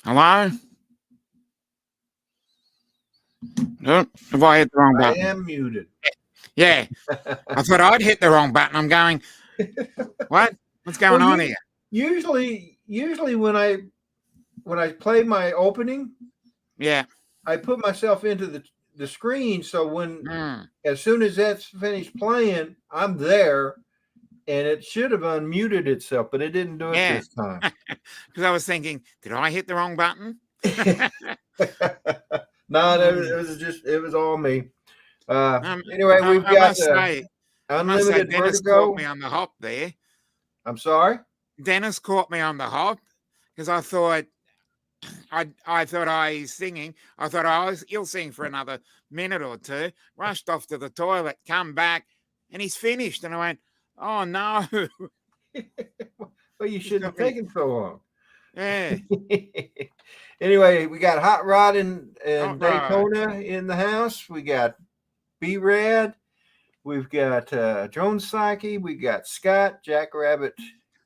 Hello? Oh, have I hit the wrong I button? am muted. Yeah. I thought I'd hit the wrong button. I'm going, what? What's going on here? Usually when I play my opening, Yeah. I put myself into the screen, so when as soon as that's finished playing, I'm there, and it should have unmuted itself, but it didn't do it this time. Because I was thinking, did I hit the wrong button? No, it was all me. Anyway, we've got unlimited Dennis vertigo. caught me on the hop there. I'm sorry? Dennis caught me on the hop because I thought I was singing. I thought he'll sing for another minute or two. Rushed off to the toilet, come back, and he's finished. And I went, oh no. Well, you shouldn't have taken so long. Yeah. Anyway, we got Hot Rod and Daytona in the house. We got B-Rad. We've got Jones Psyche. We got Scott, Jackrabbit,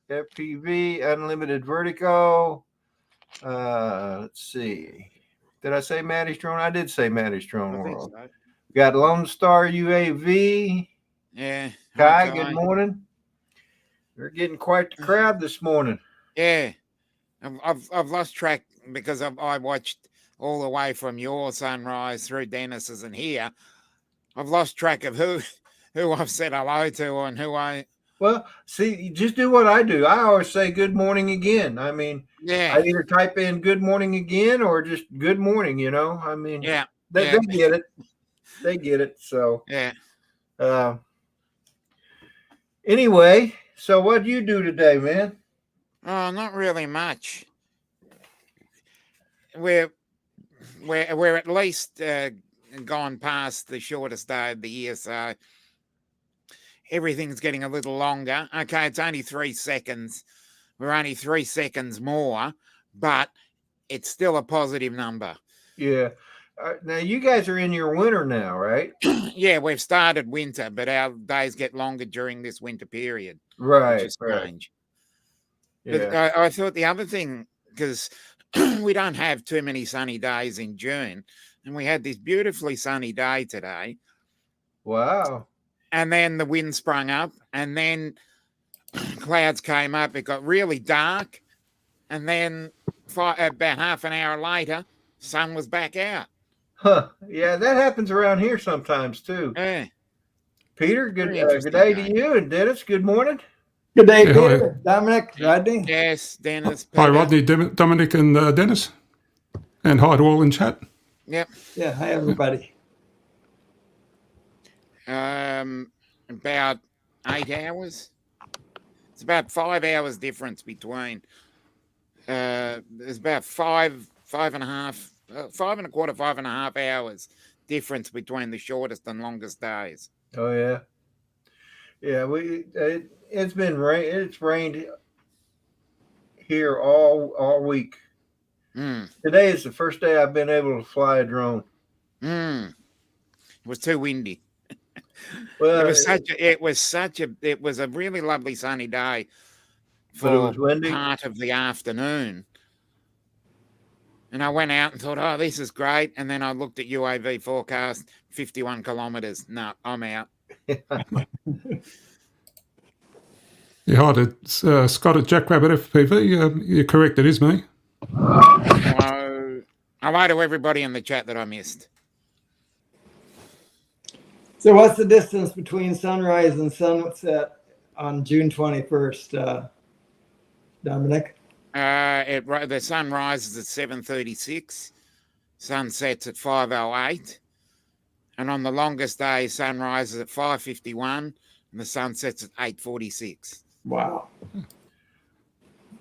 FPV, Unlimited Vertigo. Let's see. Did I say Maddie's Drone? I did say Maddie's Drone World. So. We got Lone Star UAV. Yeah. Kai, good morning. We're getting quite the crowd this morning. Yeah. I've lost track because I watched all the way from your sunrise through Dennis's and here. I've lost track of who I've said hello to and who I. Well, see, you just do what I do. I always say good morning again. I mean, I either type in good morning again or just good morning, you know. I mean, they get it. They get it. So, anyway, so what do you do today, man? Oh, not really much. We're at least gone past the shortest day of the year, so everything's getting a little longer. Okay, it's only 3 seconds. We're only 3 seconds more, but it's still a positive number. Yeah. Now, you guys are in your winter now, right? Yeah, we've started winter, but our days get longer during this winter period. Right. Which is strange. Yeah. But I thought the other thing, because we don't have too many sunny days in June, and we had this beautifully sunny day today. Wow. And then the wind sprung up, and then clouds came up. It got really dark, and then about half an hour later, sun was back out. Huh. Yeah, that happens around here sometimes too. Yeah. Peter, good day to you, and Dennis, good morning. Good day, Peter, Dominic, Rodney. Yes, Dennis. Hi, Rodney, Dominic, and Dennis. And hi to all in chat. Yep. Yeah, hi, everybody. About 8 hours. It's about 5 hours difference between. There's about 5.25 hours difference between the shortest and longest days. Oh yeah. Yeah, it's been rain. It's rained here all week. Today is the first day I've been able to fly a drone. It was too windy. Well, it was a really lovely sunny day for part of the afternoon. And I went out and thought, oh, this is great. And then I looked at UAV forecast, 51 kilometers. No, I'm out. Yeah, hi to Scott at Jackrabbit FPV. You're correct, it is me. Hello to everybody in the chat that I missed. So what's the distance between sunrise and sunset on June 21st, Dominic? The sun rises at 7:36, sun sets at 5:08, and on the longest day, sun rises at 5:51, and the sun sets at 8:46. Wow!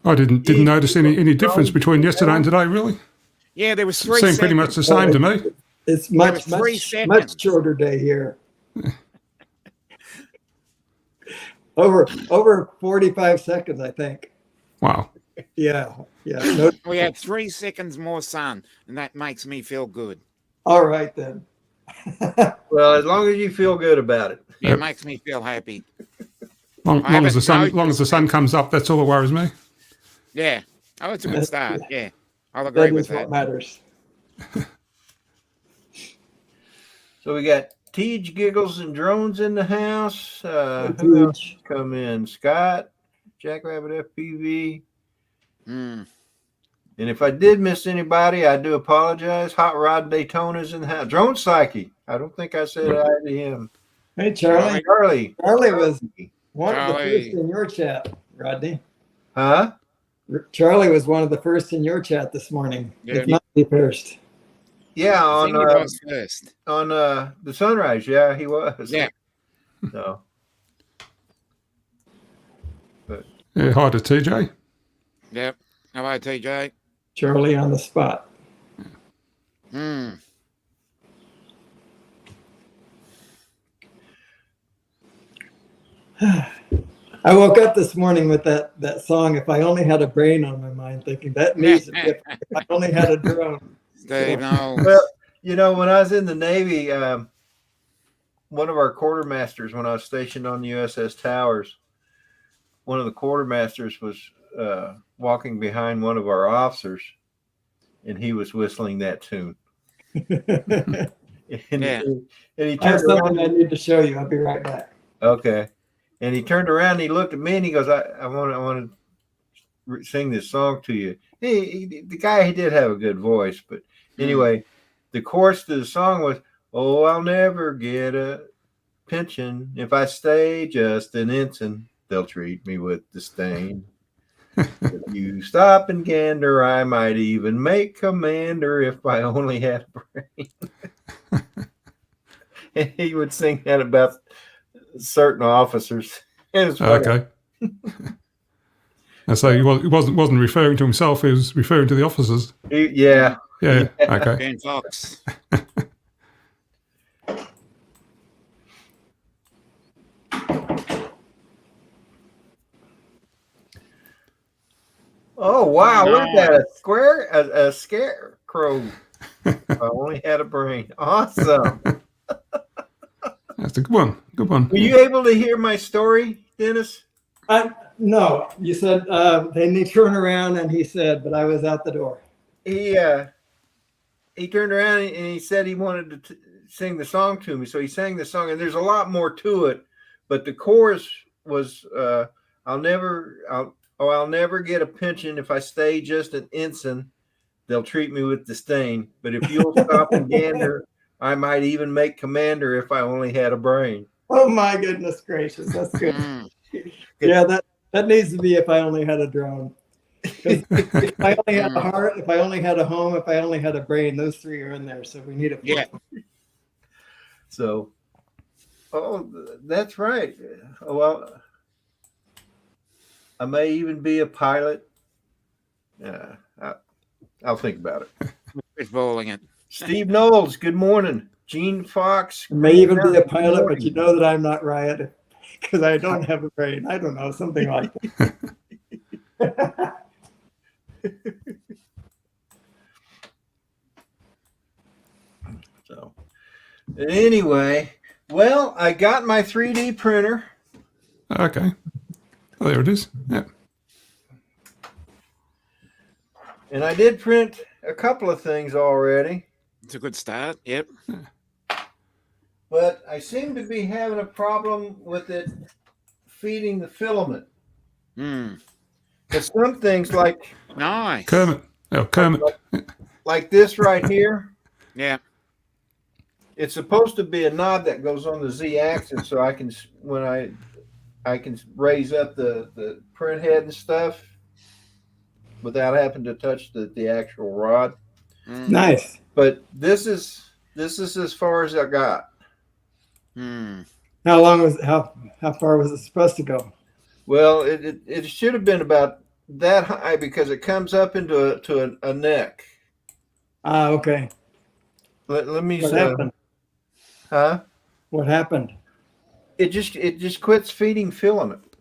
I didn't notice any difference between yesterday and today, really. Yeah, there was 3 seconds. Seemed pretty much the same to me. It's much shorter day here. over 45 seconds, I think. Wow. Yeah. We had 3 seconds more sun, and that makes me feel good. All right, then. Well, as long as you feel good about it. Yeah, it makes me feel happy. Long as the sun comes up, that's all that worries me. Yeah. Oh, it's a good start. Yeah. I'll agree with That is that. what matters. So we got Tej, Giggles, and Drones in the house. Hey, Who else Tej. come in? Scott, Jackrabbit FPV. Mm. And if I did miss anybody, I do apologize. Hot Rod Daytona's in the house. Drone Psyche. I don't think I said hi to him. Hey, Charlie. Charlie. Charlie was one of the Charlie. first in your chat, Rodney. Huh? Charlie was one of the first in your chat this morning. Yeah. If not the first. Yeah, I think he was first. on the Sunrise. Yeah, he was. Yeah. So. Yeah, hi to TJ. Yep. How about TJ? Charlie on the spot. Hmm. I woke up this morning with that song, If I Only Had a Brain, on my mind, thinking that needs if I only had a drone. Steve, no. Well, you know, when I was in the Navy, one of our quartermasters, when I was stationed on the USS Towers, one of the quartermasters was walking behind one of our officers, and he was whistling that tune. and he I have turned something I around. need to show you. I'll be right back. Okay. And he turned around and he looked at me and he goes, I want to sing this song to you. The guy, he did have a good voice, but anyway, the chorus to the song was, oh, I'll never get a pension if I stay just an ensign. They'll treat me with disdain. If you stop and gander, I might even make commander if I only had a brain. And he would sing that about certain officers. Okay. And so he wasn't referring to himself, he was referring to the officers. Yeah. Yeah. Okay. Ben Fox. Oh wow! Look at that, a scarecrow. I only had a brain. Awesome. That's a good one. Good one. Were you able to hear my story, Dennis? No, you said then he turned around and he said, but I was out the door. He turned around and he said he wanted to sing the song to me, so he sang the song, and there's a lot more to it, but the chorus was I'll never get a pension if I stay just an ensign. They'll treat me with disdain. But if you'll stop and gander, I might even make commander if I only had a brain. Oh my goodness gracious, that's good. Yeah, that needs to be If I Only Had a Drone. If I only had a heart, if I only had a home, if I only had a brain, those three are in there. So we need a Yeah. So, that's right. Well, I may even be a pilot. I'll think about it. It's bowling it. Steve Knowles, good morning. Gene Fox. I may even be a pilot, but you know that I'm not right because I don't have a brain. I don't know, something like that. So, anyway, well, I got my 3D printer. Okay. Oh, there it is. Yeah. And I did print a couple of things already. It's a good start. Yep. But I seem to be having a problem with it feeding the filament. Because some things Nice. Kermit. Oh, Kermit. Like this right here. Yeah. It's supposed to be a knob that goes on the Z-axis, so I can I can raise up the print head and stuff without having to touch the actual rod. Nice. But this is as far as I got. How long was how far was it supposed to go? Well, it should have been about that high because it comes up into a neck. Ah, okay. Let me. What happened? Huh? What happened? It just quits feeding filament,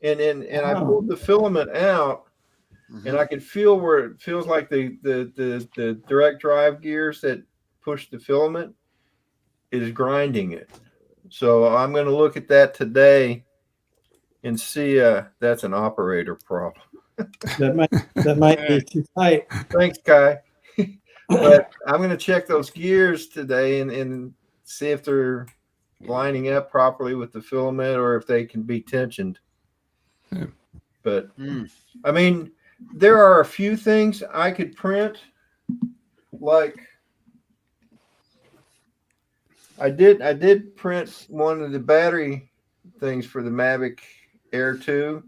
and I pulled the filament out, and I could feel where it feels like the direct drive gears that push the filament is grinding it. So I'm going to look at that today and see that's an operator problem. That might be too tight. Thanks, Kai. But I'm going to check those gears today and see if they're lining up properly with the filament or if they can be tensioned. Yeah. But I mean, there are a few things I could print. Like I did print one of the battery things for the Mavic Air 2.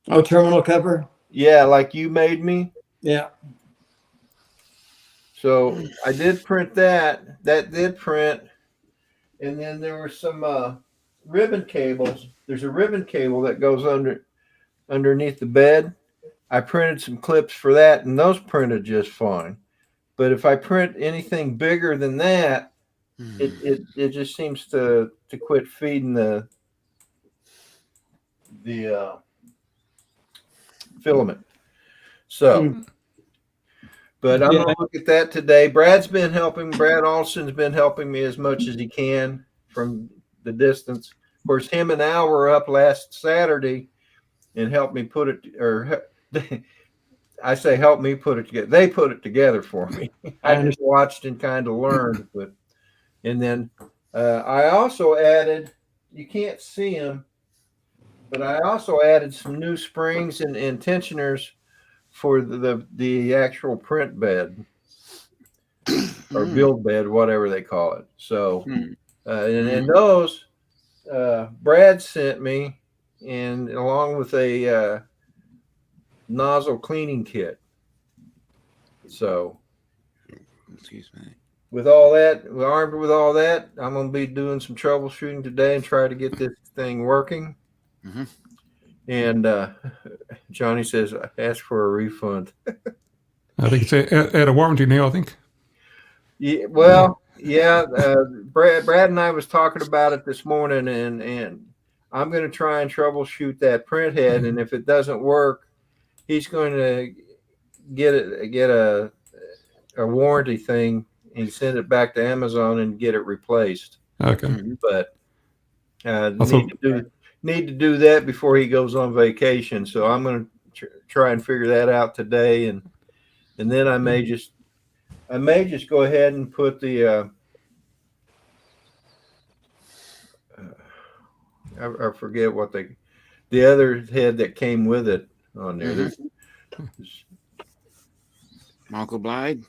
Oh, terminal cover? Yeah, like you made me. Yeah. So I did print that. That did print. And then there were some ribbon cables. There's a ribbon cable that goes underneath the bed. I printed some clips for that, and those printed just fine. But if I print anything bigger than that, it just seems to quit feeding the filament. So, but I'm gonna look at that today. Brad's been helping. Brad Alston's been helping me as much as he can from the distance. Of course, him and Al were up last Saturday and helped me put it, or I say help me put it together. They put it together for me. I just watched and kind of learned. But and then I also added. You can't see them, but I also added some new springs and tensioners for the actual print bed or build bed, whatever they call it. So, and those Brad sent me, and along with a nozzle cleaning kit. So, excuse me. With all that, armed with all that, I'm going to be doing some troubleshooting today and try to get this thing working. And Johnny says, ask for a refund. I think it's out of warranty now, I think. Yeah, well, yeah. Brad and I was talking about it this morning, and I'm going to try and troubleshoot that print head. And if it doesn't work, he's going to get a warranty thing and send it back to Amazon and get it replaced. Okay. But need to do that before he goes on vacation. So I'm going to try and figure that out today, and then I may just go ahead and put the I forget what the other head that came with it on there. Michael Blade.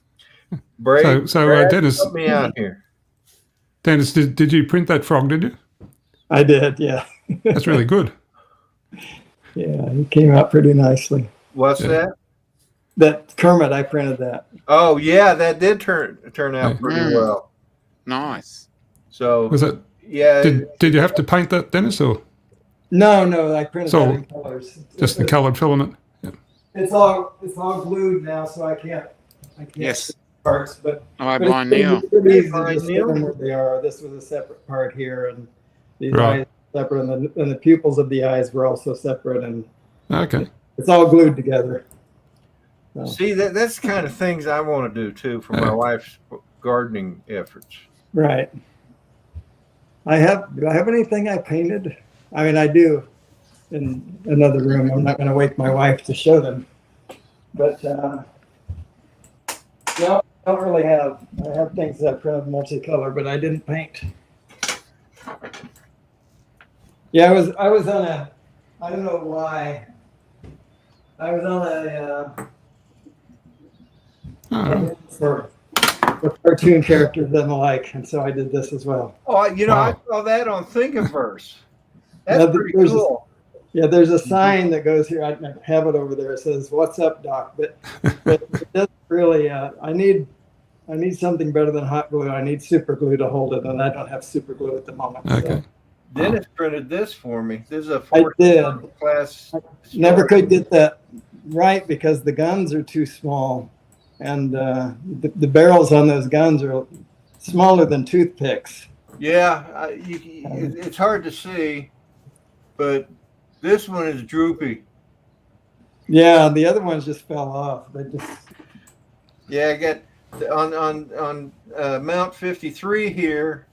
Brad, Dennis, help me out here. Dennis, did you print that frog? Did you? I did. Yeah. That's really good. Yeah, it came out pretty nicely. What's that? That Kermit, I printed that. Oh yeah, that did turn out pretty well. Nice. So was it? Yeah. Did you have to paint that, Dennis, or? No, I printed that in colors. Just the colored filament. Yeah. It's all glued now, so I can't. Yes. Parts, but blind Neil. Easy to just put them where they are. This was a separate part here, and these eyes separate, and the pupils of the eyes were also separate, and it's all glued together. So. See, that's the kind of things I want to do too for my wife's gardening efforts. Right. Do I have anything I painted? I mean, I do in another room. I'm not going to wake my wife to show them, but no, I don't really have. I have things that I printed multicolor, but I didn't paint. Yeah, I was on a. I don't know why. I was on for cartoon characters and the like, and so I did this as well. Oh, I saw that on Thinkiverse. That's pretty cool. There's a sign that goes here. I have it over there. It says, "What's up, Doc?" But it doesn't really. I need something better than hot glue. I need super glue to hold it, and I don't have super glue at the moment. Okay. So. Dennis printed this for me. This is a class. I never could get that right because the guns are too small, and the barrels on those guns are smaller than toothpicks. Yeah, it's hard to see, but this one is droopy. Yeah, the other ones just fell off. They just. Yeah, I got on Mount 53 here.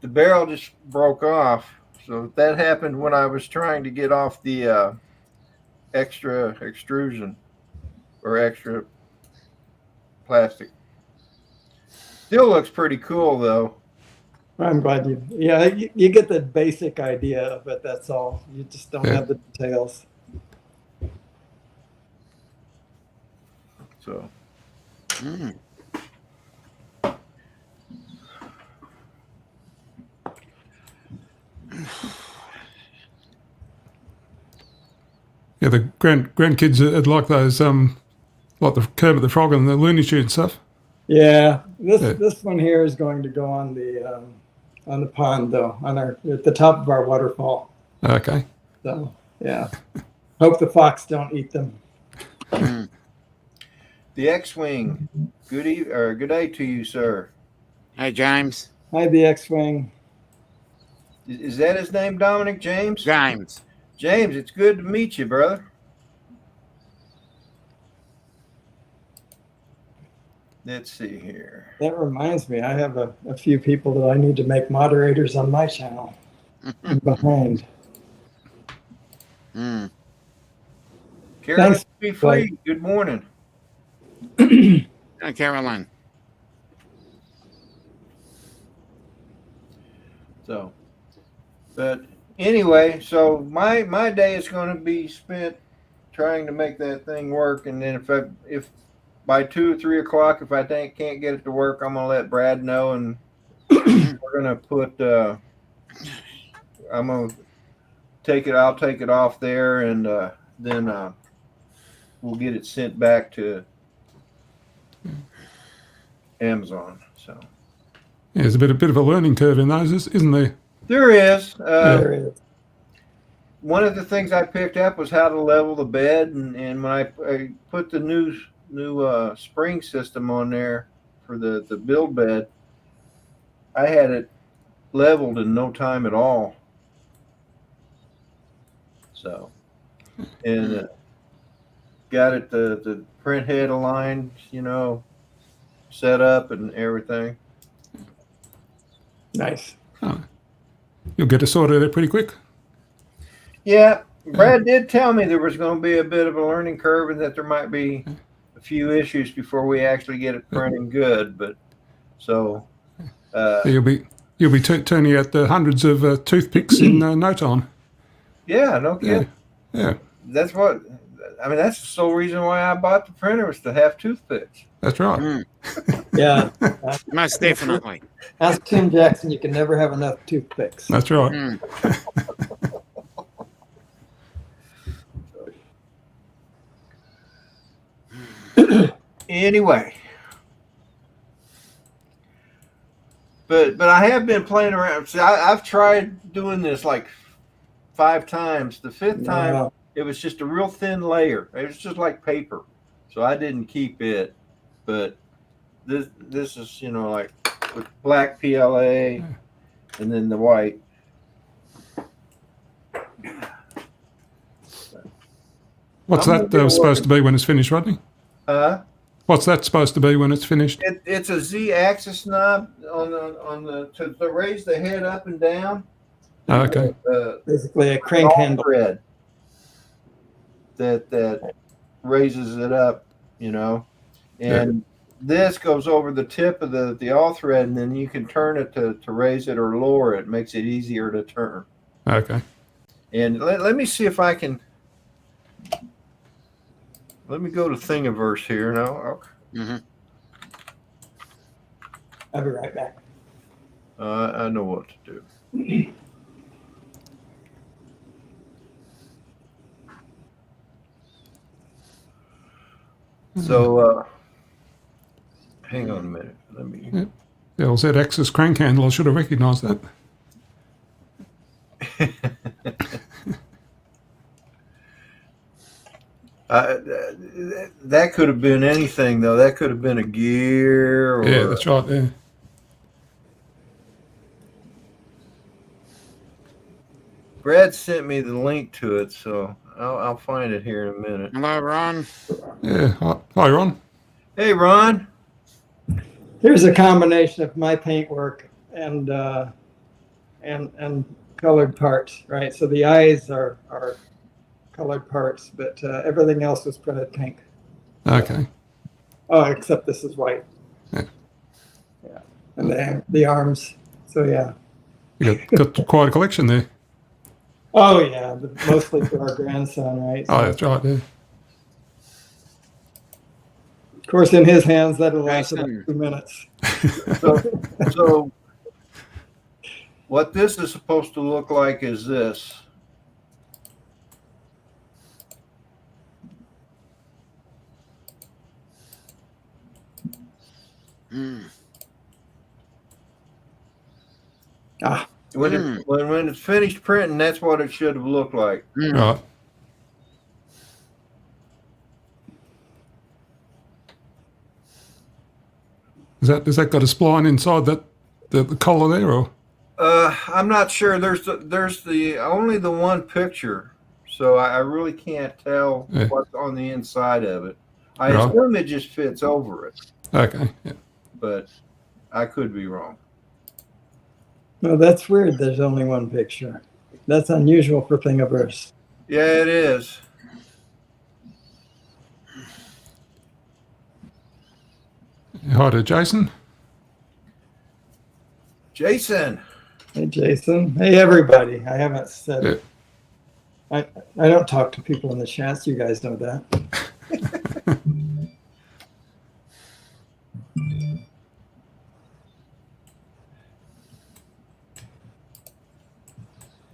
The barrel just broke off. So that happened when I was trying to get off the extra extrusion or extra plastic. Still looks pretty cool though. I'm glad you get the basic idea of it. That's all. You just don't have the details. So. Yeah, the grandkids would like those, like the Kermit the Frog and the Looney Tunes stuff. Yeah, this one here is going to go on the pond though, at the top of our waterfall. Okay. So yeah, hope the fox don't eat them. The X-Wing, good day to you, sir. Hey, James. Hi, the X-Wing. Is that his name, Dominic? James? James. James, it's good to meet you, brother. Let's see here. That reminds me, I have a few people that I need to make moderators on my channel. I'm behind. Carolyn, Thanks. be free. Good morning. Hi, Caroline. So, but anyway, so my day is going to be spent trying to make that thing work, and then if by 2 or 3 o'clock, if I can't get it to work, I'm gonna let Brad know, and we're gonna put. I'm gonna take it. I'll take it off there, and then we'll get it sent back to Amazon. So yeah, there's a bit of a learning curve in those, isn't there? there is. There it is. One of the things I picked up was how to level the bed, and when I put the new spring system on there for the build bed, I had it leveled in no time at all. So, and got it the print head aligned, set up and everything. Nice. Oh. You'll get it sorted out pretty quick. Yeah, Brad did tell me there was going to be a bit of a learning curve and that there might be a few issues before we actually get it printing good. But so you'll be turning out the hundreds of toothpicks in no time. Yeah, no kidding. Yeah. That's the sole reason why I bought the printer, was to have toothpicks. That's right. Yeah. Most definitely. Ask Tim Jackson, you can never have enough toothpicks. That's right. Anyway, but I have been playing around. See, I've tried doing this like 5 times. The 5th time, it was just a real thin layer. It was just like paper, so I didn't keep it. But this is like with black PLA and then the white. What's that supposed to be when it's finished, Rodney? What's that supposed to be when it's finished? It's a Z-axis knob on the to raise the head up and down. Oh, okay. Basically a crank handle thread that raises it up, and this goes over the tip of the all thread, and then you can turn it to raise it or lower it. Makes it easier to turn. Okay. And let me see if I can. Let me go to Thingiverse here now. I'll be right back. I know what to do. So, hang on a minute. Let me. Yeah, well, that Axis crank handle, I should have recognised that. That could have been anything, though. That could have been a gear. Or, yeah, that's right. Yeah. Brad sent me the link to it, so I'll find it here in a minute. Hello, Ron. Yeah. Hi, Ron. Hey, Ron. Here's a combination of my paintwork and colored parts, right? So the eyes are colored parts, but everything else was printed pink. Okay. Oh, except this is white. Yeah. Yeah. And the arms. So yeah. You got quite a collection there. Oh yeah, but mostly for our grandson, right? So, Oh, that's right. Yeah. of course, in his hands, that'll last about Jason. 2 minutes. So what this is supposed to look like is this. Ah, When it's finished printing, that's what it should have looked like. Right. Has that got a spline inside that the collar there, or? I'm not sure. There's only the one picture, so I really can't tell what's on the inside of it. I assume it just fits over it. Okay. Yeah. But I could be wrong. no, that's weird. There's only one picture. That's unusual for Thingiverse. Yeah, it is. Hi to Jason. Jason. Hey, Jason. Hey, everybody. I haven't said it. I don't talk to people in the chats. You guys know that.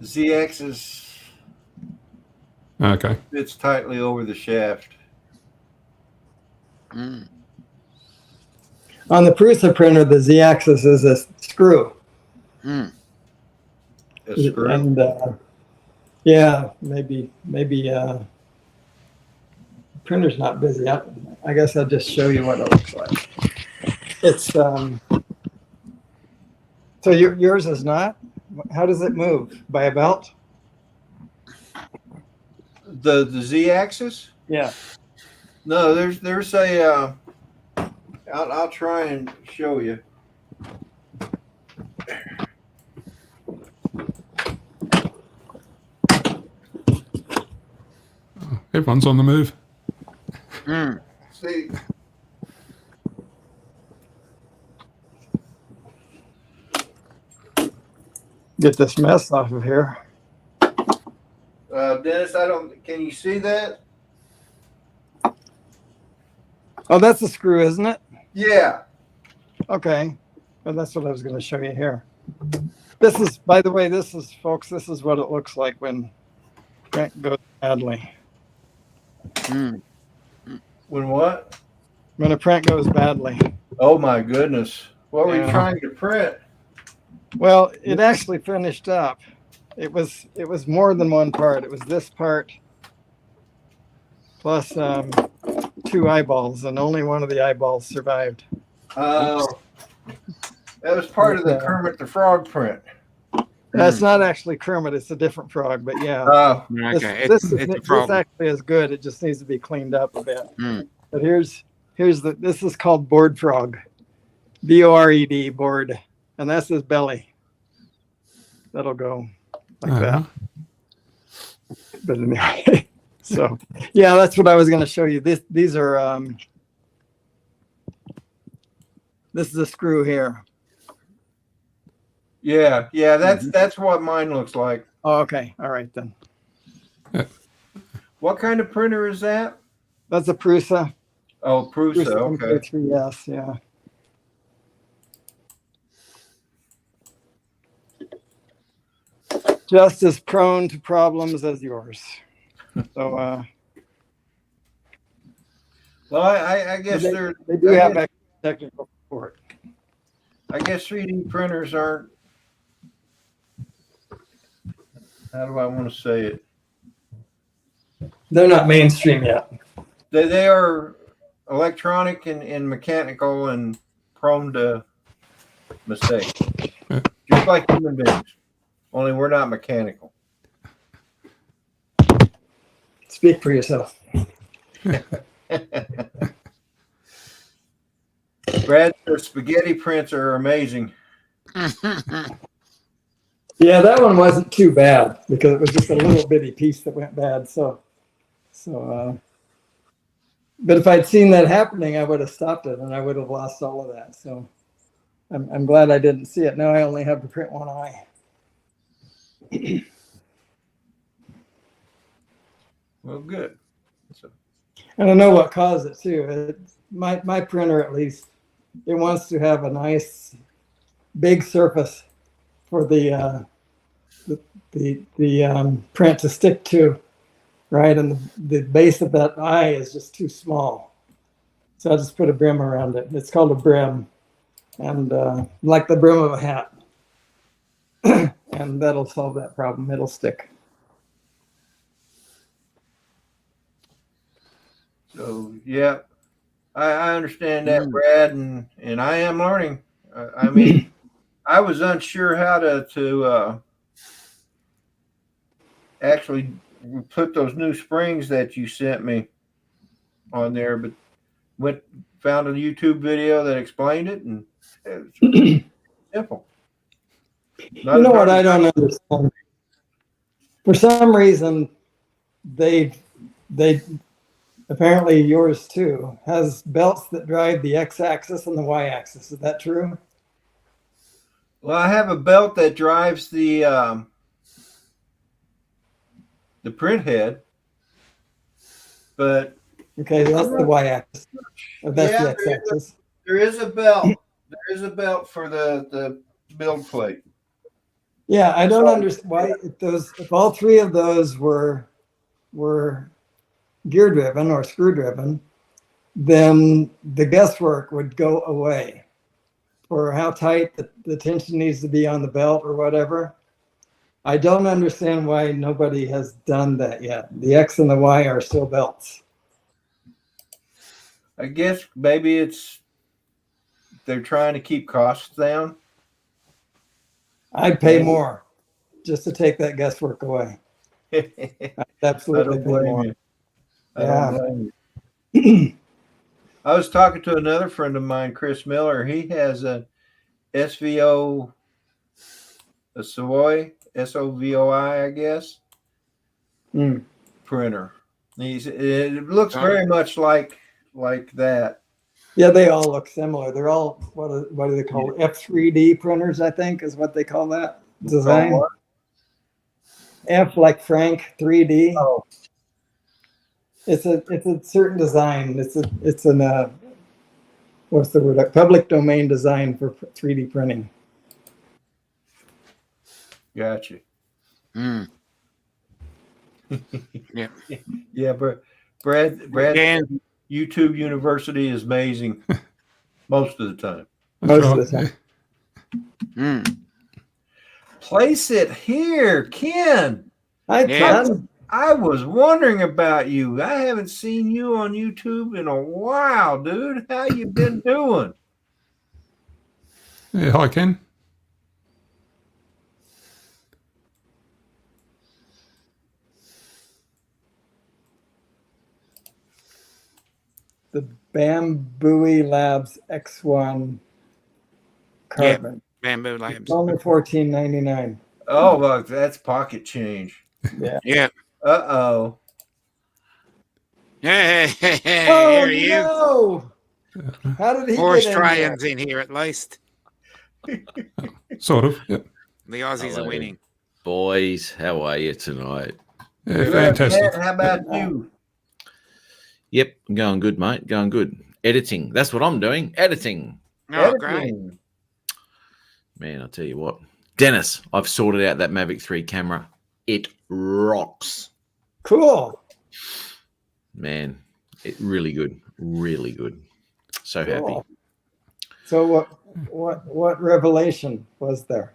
Z-axis Okay. fits tightly over the shaft. Mm. On the Prusa printer, the Z-axis is a screw. Mm. A screw. And yeah, maybe printer's not busy. I guess I'll just show you what it looks like. It's so yours is not. How does it move? By a belt? The Z-axis? Yeah. No, there's a. I'll try and show you. Everyone's on the move. Mm. See. Get this mess off of here. Dennis, can you see that? Oh, that's a screw, isn't it? Yeah. Okay. Well, that's what I was going to show you here. This is, by the way, folks, this is what it looks like when print goes badly. Mm. When what? When a print goes badly. Oh my goodness. What were you Yeah. trying to print? Well, it actually finished up. It was more than one part. It was this part plus 2 eyeballs, and only one of the eyeballs survived. Oh, that was part of the Kermit the Frog print. That's not actually Kermit; it's a different frog. But yeah, Oh, Okay. this It's a problem. actually is good. It just needs to be cleaned up a bit. Mm. But this is called board frog, BORED board, and that's his belly. That'll go like that. But anyway, so yeah, that's what I was going to show you. These are this is a screw here. yeah. That's what mine looks like. Oh, okay, all right then. What kind of printer is that? That's a Prusa. Oh, Prusa. Okay. MK3S, yeah. Just as prone to problems as yours. So Well, I guess they they do have technical support. I guess 3D printers aren't. How do I want to say it? They're not mainstream yet. They are electronic and mechanical and prone to mistakes, just like human beings. Only we're not mechanical. Speak for yourself. Brad, the spaghetti prints are amazing. Yeah, that one wasn't too bad because it was just a little bitty piece that went bad. So So, but if I'd seen that happening, I would have stopped it and I would have lost all of that. So I'm glad I didn't see it. Now I only have to print one eye. Well, good. So. I don't know what caused it too. My printer, at least, it wants to have a nice big surface for the print to stick to, right? And the base of that eye is just too small. So I just put a brim around it. It's called a brim, and like the brim of a hat. And that'll solve that problem. It'll stick. So, yeah, I understand that, Brad, and I am learning. I mean, I was unsure how to actually put those new springs that you sent me on there, but found a YouTube video that explained it, and it's simple. You know what I don't understand? For some reason, they apparently yours too has belts that drive the x-axis and the y-axis. Is that true? Well, I have a belt that drives the print head, but okay, that's the y-axis. That's the x-axis. There is a belt. There is a belt for the build plate. Yeah, I don't understand why if all three of those were gear driven or screw driven, then the guesswork would go away for how tight the tension needs to be on the belt or whatever. I don't understand why nobody has done that yet. The X and the Y are still belts. I guess maybe they're trying to keep costs down. I'd pay more just to take that guesswork away. I'd absolutely pay more. I don't blame you. I was talking to another friend of mine, Chris Miller. He has a SVO, a Savoy, SOVOI, I guess, printer. It looks very much like that. Yeah, they all look similar. They're all what do they call it? F3D printers, I think, is what they call that design. F like Frank 3D. Oh. It's a certain design. It's an what's the word? A public domain design for 3D printing. Gotcha. Yeah. Yeah, Brad. YouTube University is amazing most of the time. Most of the time. Place it here, Ken. Hi, Ken. I was wondering about you. I haven't seen you on YouTube in a while, dude. How you been doing? Yeah, hi, Ken. The Bamboo Labs X1 carbon. Yeah, Bamboo Labs. It's only $14.99. Oh, look, that's pocket change. Yeah. Yeah. Uh-oh. Hey, Oh, here no! How did he Four get Australians in here at least. Sort of, yep. The Aussies Hello. are winning. Boys, how are you tonight? Yeah, fantastic. How about you? Yep, going good, mate. Going good. Editing. That's what I'm doing. Editing. Oh, great. Man, I'll tell you what. Dennis, I've sorted out that Mavic 3 camera. It rocks. Cool. Man, it really good. Really good. So happy. So what revelation was there?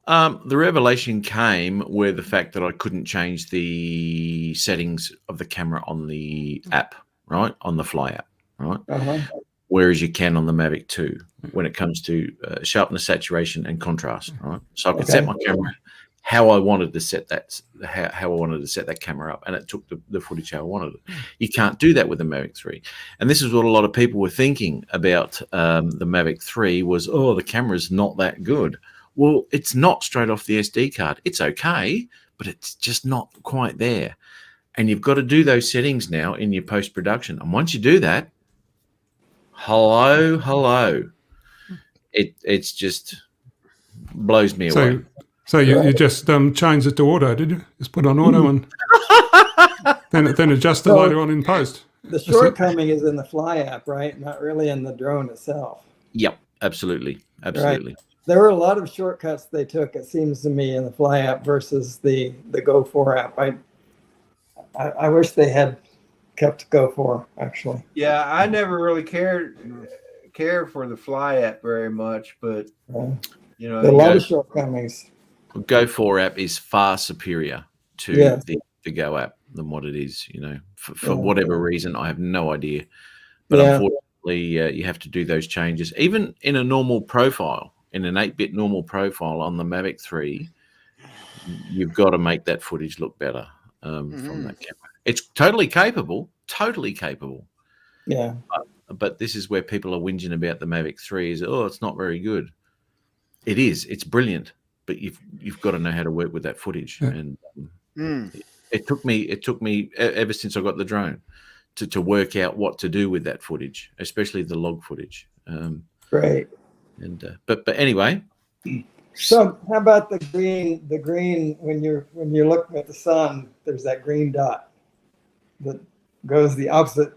The revelation came with the fact that I couldn't change the settings of the camera on the app, right? On the Fly app, right? Uh-huh. Whereas you can on the Mavic 2 when it comes to sharpness, saturation, and contrast, right? So I could set my camera how I wanted to set that, how I wanted to set that camera up, and it took the footage how I wanted it. You can't do that with the Mavic 3. And this is what a lot of people were thinking about the Mavic 3 was, oh, the camera's not that good. Well, it's not straight off the SD card. It's okay, but it's just not quite there. And you've got to do those settings now in your post-production. And once you do that, hello, it's just blows me away. So you just changed it to auto, did you? Just put on auto and then adjust it later on in post. The shortcoming is in the Fly app, right? Not really in the drone itself. Yep, absolutely. Right. There were a lot of shortcuts they took, it seems to me, in the Fly app versus the Go 4 app. I wish they had kept Go 4, actually. Yeah, I never really cared for the Fly app very much, but you know, a lot of shortcomings. Go 4 app is far superior to the Go app than what it is, you know, for whatever reason. I have no idea. But unfortunately, you have to do those changes. Even in a normal profile, in an 8-bit normal profile on the Mavic 3, you've got to make that footage look better from that camera. It's totally capable. Yeah. But this is where people are whinging about the Mavic 3 is, it's not very good. It is. It's brilliant. But you've got to know how to work with that footage. Yeah. And it took me ever since I got the drone to work out what to do with that footage, especially the log footage. Great. And but anyway. So how about the green when you're looking at the sun, there's that green dot that goes the opposite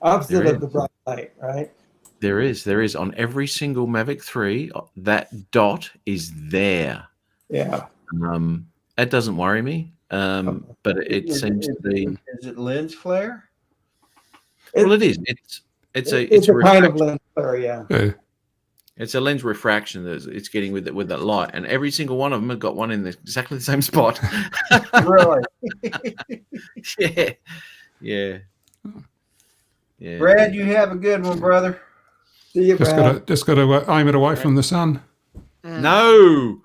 of the bright light, right? There is on every single Mavic 3, that dot is there. Yeah. That doesn't worry me. But it seems to be. Is it lens flare? Well, it is. It's a kind of lens flare, yeah. It's a lens refraction that it's getting with that light, and every single one of them have got one in exactly the same spot. Really? Yeah. Brad, you have a good one, brother. See you, Brad. Just got to aim it away from the sun. No,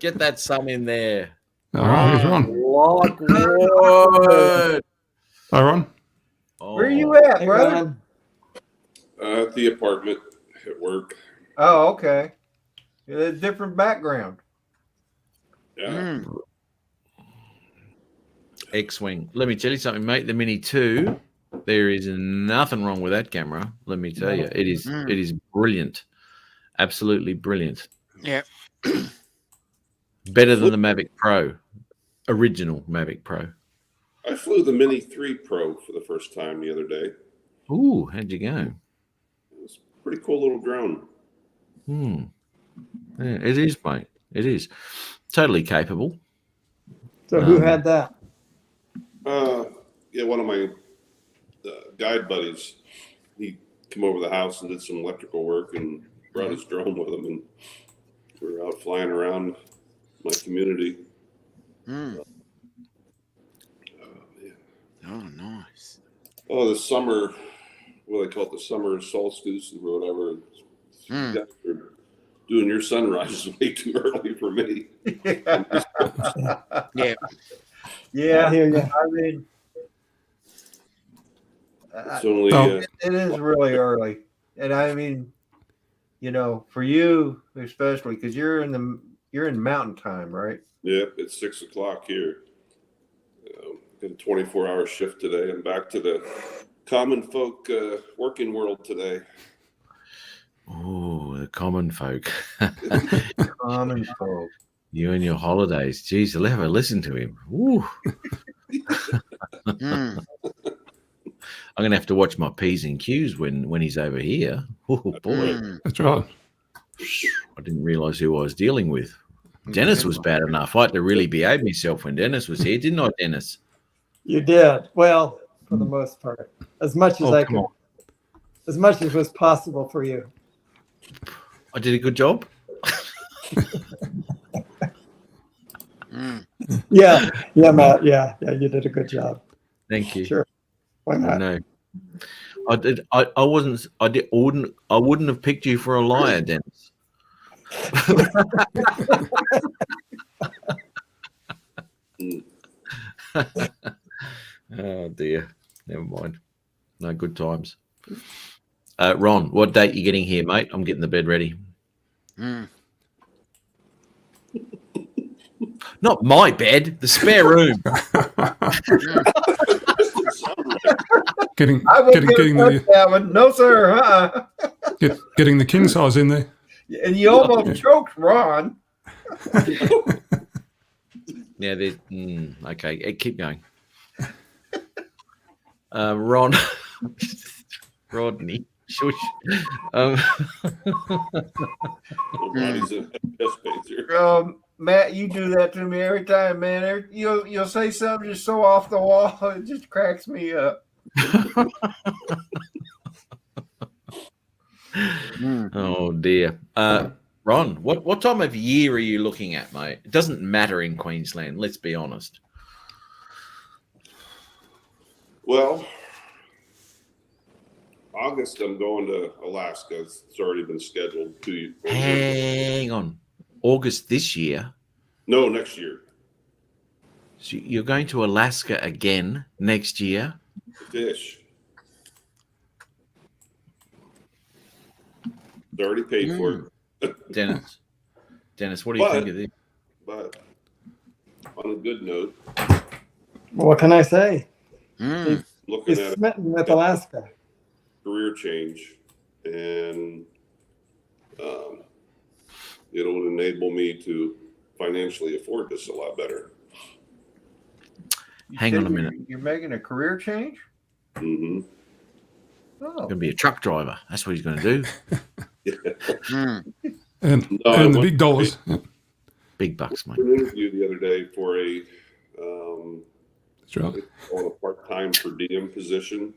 get that sun in there. Here's Ron. Lockwood. Hi, Ron. Where are you at, brother? At the apartment at work. Oh, okay. A different background. Yeah. X-Wing. Let me tell you something, mate. The Mini 2, there is nothing wrong with that camera. Let me tell you, it is brilliant, absolutely brilliant. Yeah. Better than the Mavic Pro, original Mavic Pro. I flew the Mini 3 Pro for the first time the other day. Ooh, how'd you go? It was a pretty cool little drone. Yeah, it is, mate. It is totally capable. So who had that? Yeah, one of my guide buddies. He came over to the house and did some electrical work and brought his drone with him, and we were out flying around my community. Oh, nice. Oh, the summer, what do they call it, the summer solstice or whatever. You guys are doing your sunrise way too early for me. Yeah. Yeah. I hear you. I mean, It's only it is really early. And I mean, you know, for you especially, because you're in mountain time, right? Yep, it's 6 o'clock here. Got a 24-hour shift today. I'm back to the common folk working world today. Oh, the common folk. Common folk. You and your holidays. Jeez, I'll have a listen to him. Ooh. I'm going to have to watch my P's and Q's when he's over here. Oh, boy. That's right. I didn't realize who I was dealing with. Dennis was bad enough. I had to really behave myself when Dennis was here, didn't I, Dennis? You did. Well, for the most part. As much as I could. As much as was possible for you. I did a good job. Yeah, Matt. Yeah, you did a good job. Thank you. Sure. Why not? No. I wouldn't have picked you for a liar, Dennis. Oh dear. Never mind. No, good times. Ron, what date you getting here, mate? I'm getting the bed ready. Not my bed, the spare room. getting that one. No, sir. Getting the king size in there. And you almost choked Ron. Yeah, okay. Keep going. Rodney. Shush. Matt, you do that to me every time, man. You'll say something just so off the wall, it just cracks me up. Oh dear. Ron, what time of year are you looking at, mate? It doesn't matter in Queensland, let's be honest. Well, August, I'm going to Alaska. It's already been scheduled. Hang on. August this year? No, next year. So you're going to Alaska again next year? Fish. It's already paid for. Dennis, what do you think of this? But on a good note. What can I say? Looking He's smitten with Alaska. Career change, and it'll enable me to financially afford this a lot better. Hang on a minute. You're making a career change? Mm-hmm. Oh. Going to be a truck driver. That's what he's going to do. And the big dollars. Big bucks, mate. I did an interview the other day for a That's right. on a part-time per diem position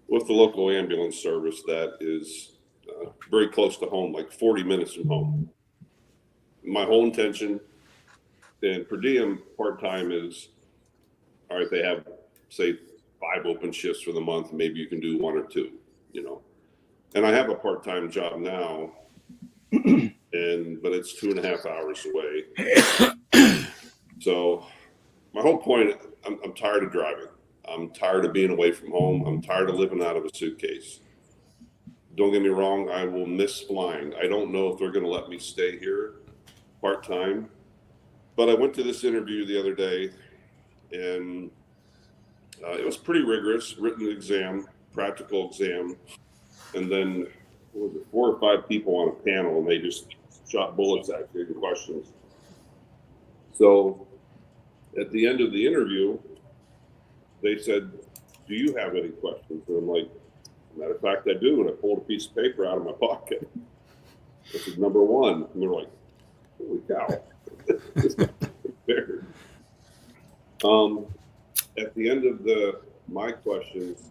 with the local ambulance service that is very close to home, like 40 minutes from home. My whole intention, and per diem part-time is, all right, they have, say, 5 open shifts for the month. Maybe you can do 1 or 2, And I have a part-time job now, but it's 2.5 hours away. So my whole point, I'm tired of driving. I'm tired of being away from home. I'm tired of living out of a suitcase. Don't get me wrong, I will miss flying. I don't know if they're going to let me stay here part-time. But I went to this interview the other day, and it was pretty rigorous, written exam, practical exam, and then 4 or 5 people on a panel, and they just shot bullets at you and questions. So at the end of the interview, they said, "Do you have any questions?" And I'm like, "Matter of fact, I do." And I pulled a piece of paper out of my pocket. This is number 1. And they're like, "Holy cow." At the end of my questions,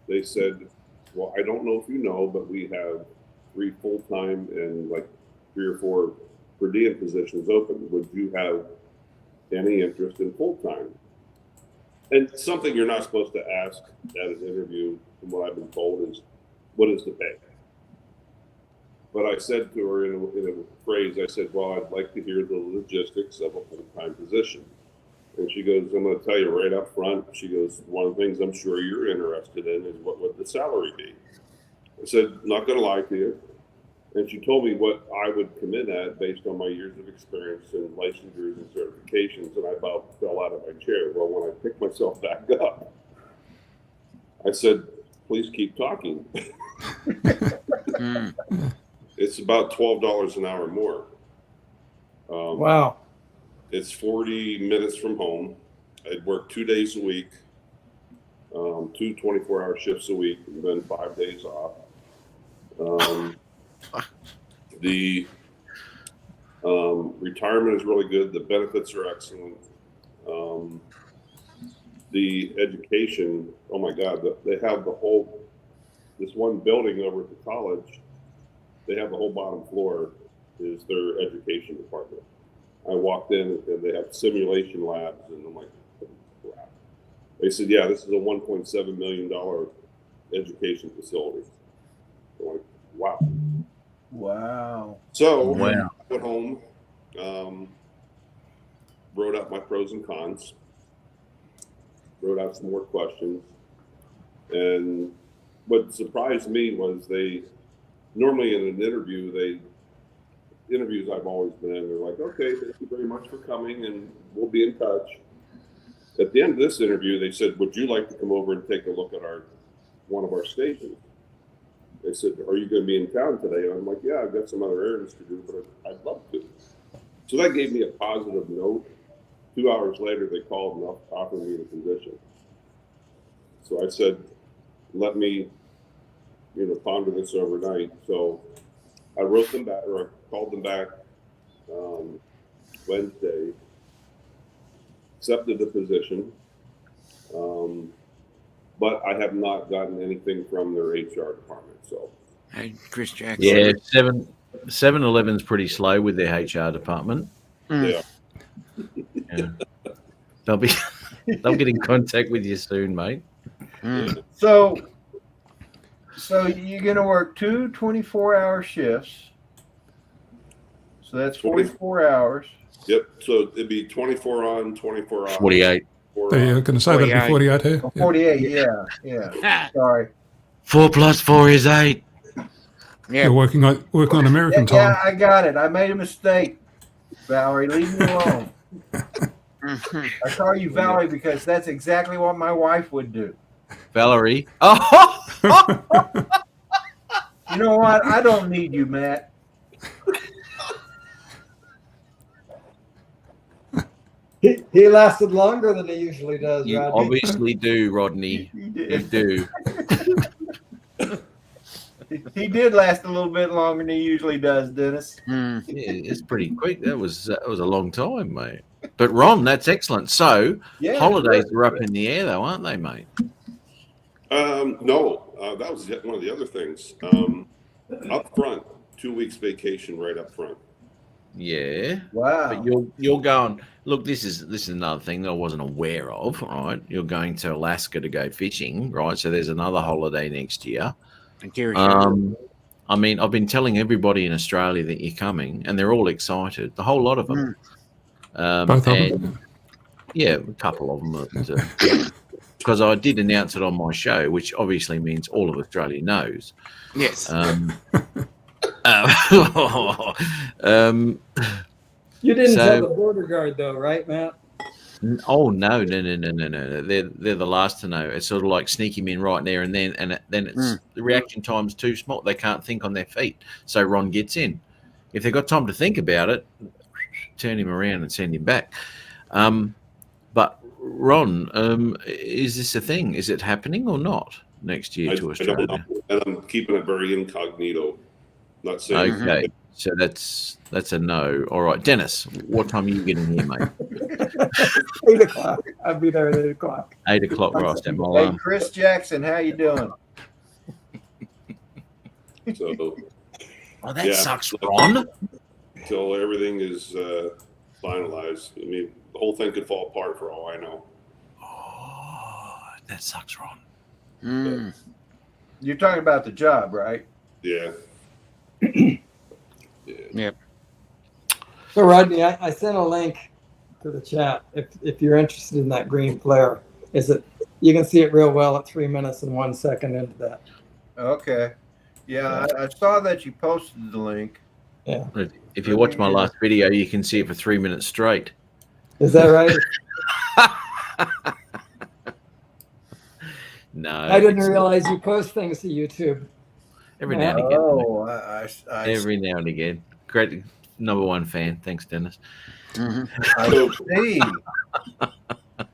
they said, "Well, I don't know if you know, but we have 3 full-time and like 3 or 4 per diem positions open. Would you have any interest in full-time?" And something you're not supposed to ask at an interview, from what I've been told, is, "What is the pay?" But I said to her in a phrase, I said, "Well, I'd like to hear the logistics of a full-time position." And she goes, "I'm going to tell you right up front." She goes, "One of the things I'm sure you're interested in is what would the salary be?" I said, "Not going to lie to you." And she told me what I would come in at based on my years of experience and licensures and certifications, and I about fell out of my chair. Well, when I picked myself back up, I said, "Please keep talking." It's about $12 an hour more. Wow. It's 40 minutes from home. I'd work 2 days a week, 2 24-hour shifts a week, and then 5 days off. The retirement is really good. The benefits are excellent. The education, oh my God, they have this one building over at the college, they have the whole bottom floor is their education department. I walked in and they have simulation labs, and I'm like, crap. They said, "Yeah, this is a $1.7 million education facility." I'm like, wow. Wow. So I went home, wrote out my pros and cons, wrote out some more questions. And what surprised me was normally in an interview, interviews I've always been in. They're like, okay, thank you very much for coming, and we'll be in touch. At the end of this interview, they said, would you like to come over and take a look at one of our stations? They said, are you going to be in town today? And I'm like, yeah, I've got some other errands to do, but I'd love to. So that gave me a positive note. 2 hours later, they called and offered me the position. So I said, let me, ponder this overnight. So I wrote them back, or I called them back Wednesday, accepted the position, but I have not gotten anything from their HR department. So, hey, Chris Jackson. Yeah, 7-Eleven's pretty slow with their HR department. yeah. Yeah. They'll get in contact with you soon, mate. So you're going to work 2 24-hour shifts. So that's 44 hours. Yep. So it'd be 24 on, 24 off. 48. Yeah, going to say that'd be 48 here. Oh, 48, yeah. Sorry. 4 + 4 is 8. Yeah. You're working on American time. Yeah, I got it. I made a mistake. Valerie, leave me alone. I call you Valerie because that's exactly what my wife would do. Valerie. Oh! You know what? I don't need you, Matt. He lasted longer than he usually does, You Rodney. obviously do, Rodney. You do. He did last a little bit longer than he usually does, Dennis. Yeah, it's pretty quick. That was a long time, mate. But Ron, that's excellent. So holidays are up in the air, though, aren't they, mate? No, that was one of the other things. Up front, 2 weeks vacation right up front. Yeah. Wow. But you're going. Look, this is another thing that I wasn't aware of. Right, you're going to Alaska to go fishing, right? So there's another holiday next year. I mean, I've been telling everybody in Australia that you're coming, and they're all excited. The whole lot of them. Both of them. Yeah, a couple of them. Because I did announce it on my show, which obviously means all of Australia knows. Yes. You didn't tell the border guard, though, right, Matt? Oh no! They're the last to know. It's sort of like sneak him in right there and then, and then it's the reaction time's too small. They can't think on their feet. So Ron gets in. If they've got time to think about it, turn him around and send him back. But Ron, is this a thing? Is it happening or not next year to Australia? I don't know. And I'm keeping it very incognito. Not saying. Okay. So that's a no. All right, Dennis, what time are you getting here, mate? 8 o'clock. I'll be there at 8 o'clock. 8 o'clock, right? Stand my Hey, alarm. Chris Jackson, how you doing? So, That sucks, Ron. until everything is finalized, I mean, the whole thing could fall apart for all I know. Oh, that sucks, Ron. You're talking about the job, right? Yeah. Yep. So, Rodney, I sent a link to the chat if you're interested in that green flare. You can see it real well at 3 minutes and 1 second into that. Okay. Yeah, I saw that you posted the link. Yeah. If you watch my last video, you can see it for 3 minutes straight. Is that right? No. I didn't realize you post things to YouTube. Every now and again. Oh, Every now and again. Great #1 fan. Thanks, Dennis. I see.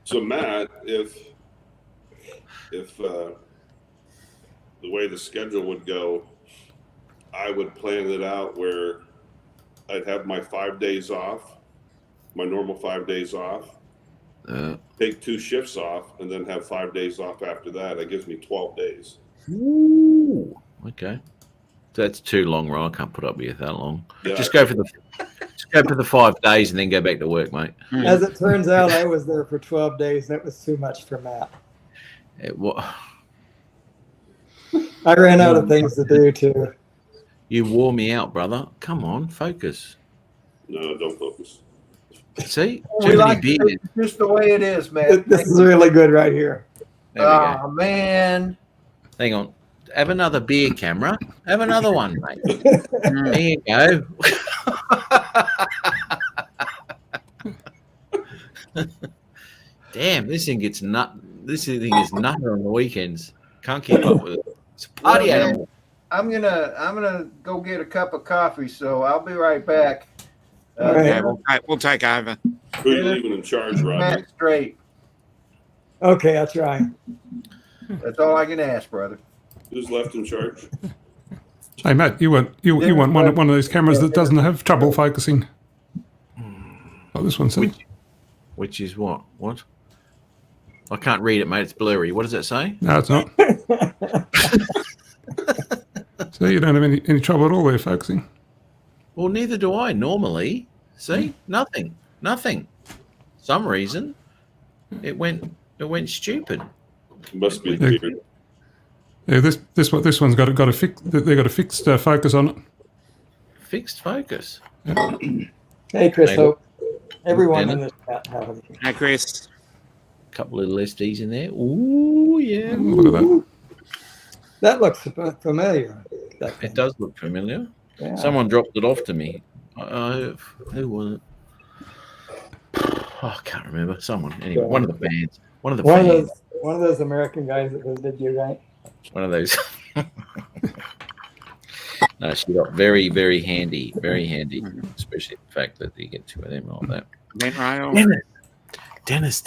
So Matt, if the way the schedule would go, I would plan it out where I'd have my 5 days off, my normal 5 days off, take 2 shifts off, and then have 5 days off after that. That gives me 12 days. Ooh, okay. That's too long, Ron. I can't put up with you that long. Yeah. Just go for the 5 days and then go back to work, mate. As it turns out, I was there for 12 days, and it was too much for Matt. I ran out of things to do, too. You wore me out, brother. Come on, focus. No, don't focus. See? We Too many like beers. it just the way it is, man. This is really good right here. There we go. Oh, man. Hang on. have another beer camera. Have another one, mate. There you go. Damn, this thing gets nut. This thing is nutter on the weekends. Can't keep up with it. It's a party animal. I'm gonna go get a cup of coffee, so I'll be right back. Okay, we'll take over. Who are you leaving in charge, Rodney? Matt straight. Okay, I'll try. That's all I can ask, brother. Who's left in charge? Hey Matt, you want one of those cameras that doesn't have trouble focusing? Like this one, see? Which is what? What? I can't read it, mate. It's blurry. What does that say? No, it's not. So you don't have any trouble at all there focusing? Well, neither do I normally. See? Nothing. Some reason it went stupid. It must be the beard. Yeah, this one's got a fixed focus on it. Fixed focus. Yeah. Hey, Chris. Hey, Hope everyone in this chat has. Hi, Chris. Couple of little SDs in there. Ooh, yeah. Look at that. That looks familiar. It does look familiar. Yeah. Someone dropped it off to me. Who was it? Oh, I can't remember. Someone. Anyway, one of the bands. One of those American guys that visited you, right? One of those. No, she got very, very handy, especially the fact that you get two of them and all that. Dennis.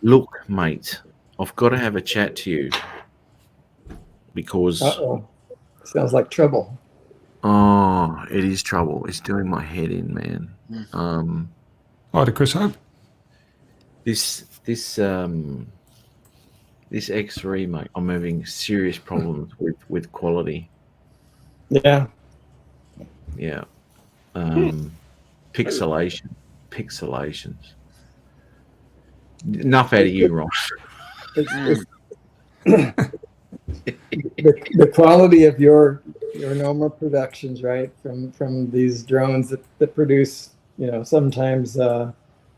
Look, mate, I've got to have a chat to you because. Sounds like trouble. Oh, it is trouble. It's doing my head in, man. Hi to Chris Hope. This X3, mate, I'm having serious problems with quality. Yeah. Yeah. Pixelations. Enough out of you, Ron. The quality of your normal productions, right, from these drones that produce, sometimes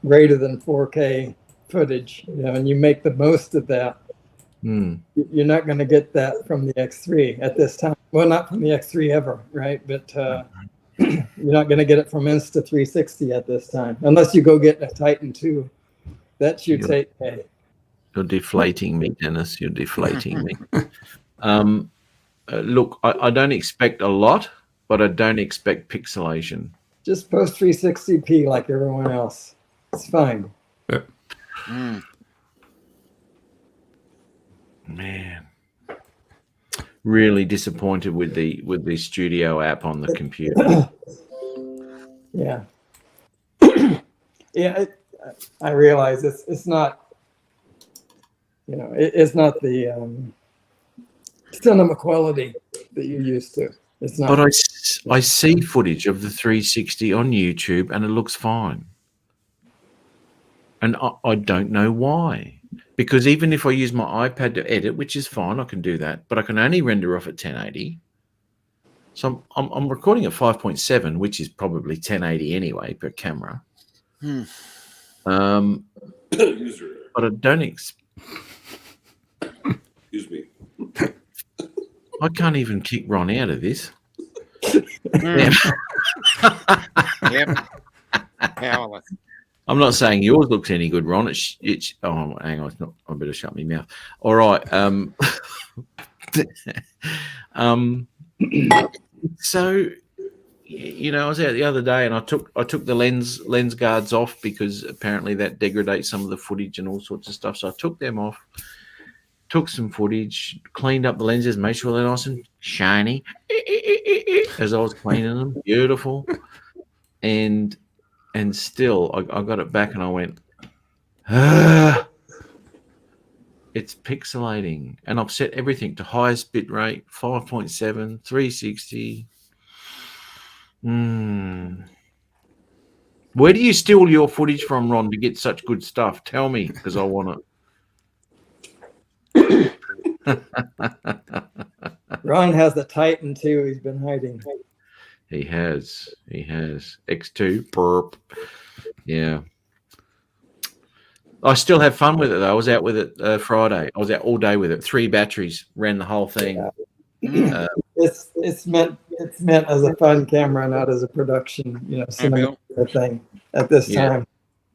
greater than 4K footage, and you make the most of that. You're not going to get that from the X3 at this time. Well, not from the X3 ever, right? But you're not going to get it from Insta360 at this time, unless you go get a Titan 2 that shoots 8K. You're deflating me, Dennis. You're deflating me. Look, I don't expect a lot, but I don't expect pixelation. Just post 360p like everyone else. It's fine. Yep. Man, really disappointed with the studio app on the computer. Yeah. Yeah, I realize it's not. It's not the cinema quality that you're used to. It's not. But I see footage of the 360 on YouTube, and it looks fine. And I don't know why. Because even if I use my iPad to edit, which is fine, I can do that, but I can only render off at 1080. So I'm recording at 5.7, which is probably 1080 anyway per camera. But I don't Excuse me. I can't even kick Ron out of this. Yep. Powerless. I'm not saying yours looks any good, Ron. It's hang on, it's not. I better shut my mouth. All right. So I was out the other day and I took the lens guards off because apparently that degrades some of the footage and all sorts of stuff. So I took them off, took some footage, cleaned up the lenses, made sure they're nice and shiny as I was cleaning them. Beautiful. And still, I got it back and I went, it's pixelating. And I've set everything to highest bit rate, 5.7, 360. Where do you steal your footage from, Ron, to get such good stuff? Tell me, because I want it. Ron has the Titan too. He's been hiding. He has. X2. Burp. Yeah. I still have fun with it though. I was out with it Friday. I was out all day with it. 3 batteries, ran the whole thing. Yeah. It's meant as a fun camera, not as a production, cinematic thing at this time.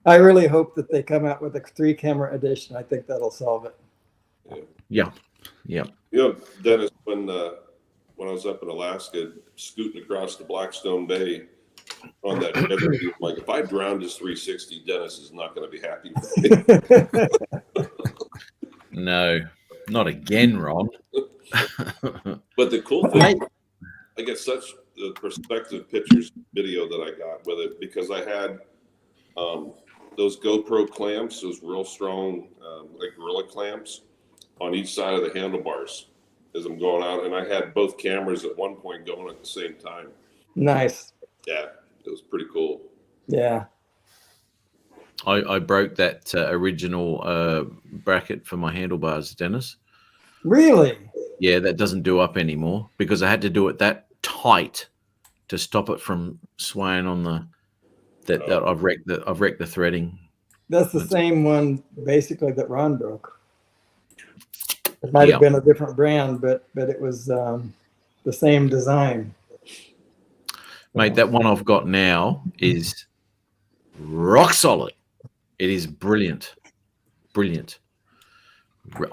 I really hope that they come out with a 3-camera edition. I think that'll solve it. Yeah. Dennis, when I was up in Alaska, scooting across the Blackstone Bay on that river, like, if I drowned his 360, Dennis is not going to be happy with me. No, not again, Ron. But the cool thing, I get such the perspective pictures, video that I got with it, because I had those GoPro clamps, those real strong, like Gorilla clamps on each side of the handlebars as I'm going out. And I had both cameras at one point going at the same time. Nice. Yeah, it was pretty cool. Yeah. I broke that original bracket for my handlebars, Dennis. Really? Yeah, that doesn't do up anymore because I had to do it that tight to stop it from swaying on that I've wrecked the threading. That's the same one basically that Ron broke. It might have been a different brand, but it was the same design. Mate, that one I've got now is rock solid. It is brilliant. Brilliant.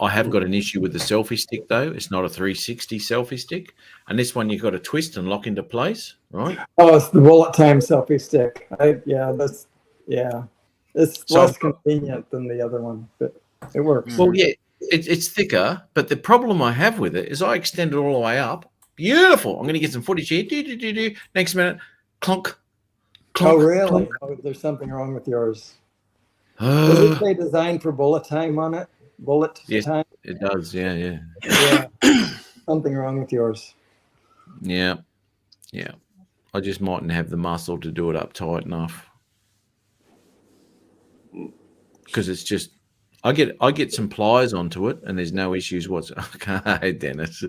I have got an issue with the selfie stick, though. It's not a 360 selfie stick. And this one you've got to twist and lock into place, right? Oh, it's the bullet time selfie stick. It's less convenient than the other one, but it works. Well, yeah, it's thicker, but the problem I have with it is I extend it all the way up. Beautiful. I'm going to get some footage here. Next minute, clunk. Oh, really? Clunk. Oh, there's something wrong with yours. Does it say designed for bullet time on it? Yes, time? It does. Yeah. Something wrong with yours. Yeah. I just mightn't have the muscle to do it up tight enough. Because it's just, I get some pliers onto it, and there's no issues whatsoever. Okay, Dennis.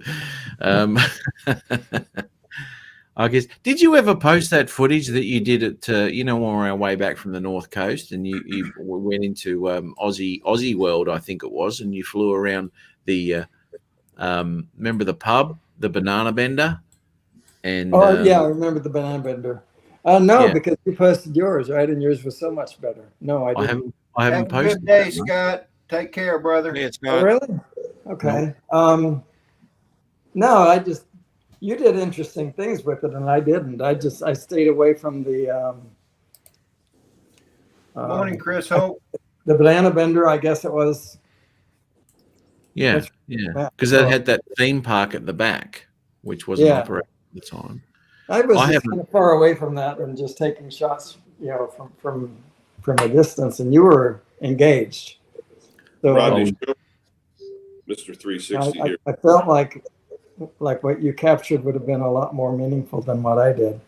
I guess. Did you ever post that footage that you did at when we were on our way back from the North Coast, and you went into Aussie World, I think it was, and you flew around the remember the pub, the Banana Bender, and I remember the Banana Bender. Because you posted yours, right, and yours was so much better. No, I didn't. I haven't posted. Good day, Scott. Take care, brother. Yeah, Scott. Oh, really? Okay. No, you did interesting things with it, and I didn't. I stayed away from the morning, Chris Hope. The Banana Bender, I guess it was. Yeah, because they had that theme park at the back, which wasn't operating at the time. I was kind of far away from that and just taking shots, from a distance, and you were engaged. So Rodney, Mr. 360 here. I felt like what you captured would have been a lot more meaningful than what I did.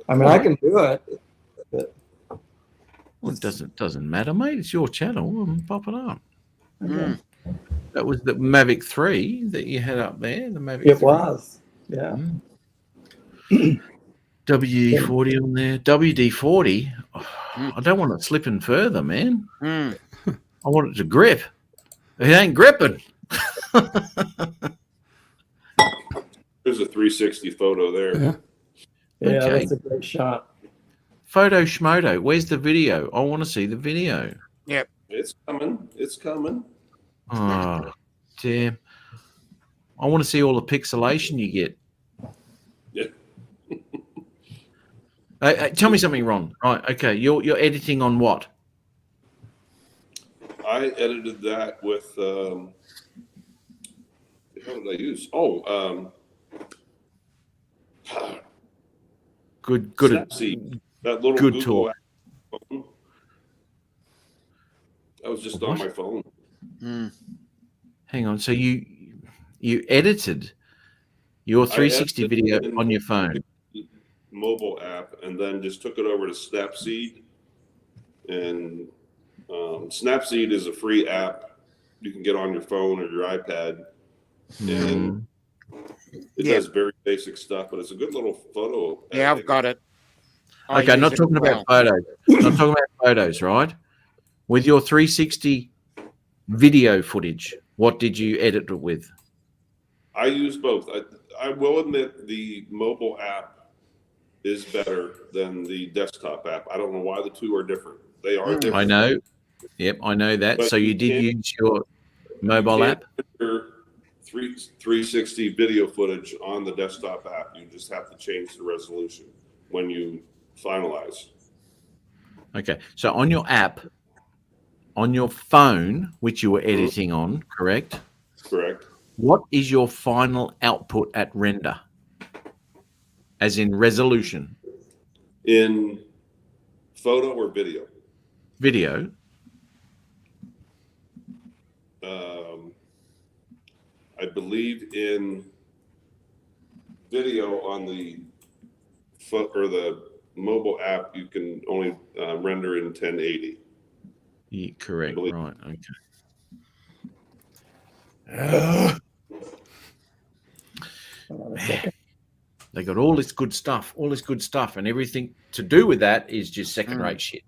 I mean, I can do it. But it doesn't matter, mate. It's your channel. I'm popping up. Okay. That was the Mavic 3 that you had up there. The Mavic. It 3. Was. Yeah. WD-40 on there. WD-40. I don't want it slipping further, man. I want it to grip. It ain't gripping. There's a 360 photo there. Yeah, that's a great shot. Photo schmoto. Where's the video? I want to see the video. Yep. It's coming. Oh, damn. I want to see all the pixelation you get. Yeah. Tell me something wrong. Right, okay. You're editing on what? I edited that with how did I use? Good. Snapseed. That little good Google talk. phone. That was just on my phone. Hang on. So you edited your 360 video on your phone, mobile app, and then just took it over to Snapseed. And Snapseed is a free app you can get on your phone or your iPad, and it does very basic stuff, but it's a good little photo. Yeah, I've got it. Okay, not talking about photos. Not talking about photos, right? With your 360 video footage, what did you edit it with? I use both. I will admit the mobile app is better than the desktop app. I don't know why the two are different. They are different. I know. Yep, I know that. But so you did use your mobile app? Your 360 video footage on the desktop app. You just have to change the resolution when you finalize. Okay. So on your app, on your phone, which you were editing on, correct? Correct. What is your final output at render? As in resolution? In photo or video? Video. I believe in video on the mobile app, you can only render in 1080. Yeah, correct. Right. Okay. They got all this good stuff, and everything to do with that is just second-rate shit.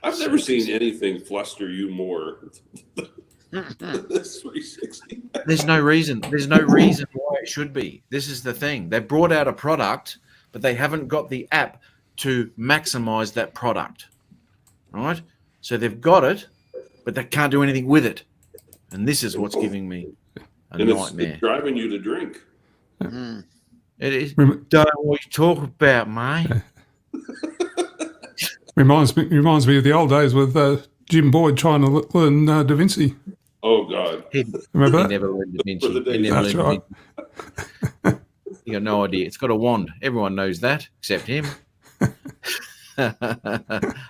I've never seen anything fluster you more than this 360. There's no reason why it should be. This is the thing. They brought out a product, but they haven't got the app to maximize that product. Right? So they've got it, but they can't do anything with it. And this is what's giving me a nightmare. It's driving you to drink. It is. Don't know what you talk about, mate. Reminds me of the old days with Jim Boyd trying to learn Da Vinci. Oh God! Remember that? He never learned Da Vinci. That's right. You got no idea. It's got a wand. Everyone knows that except him.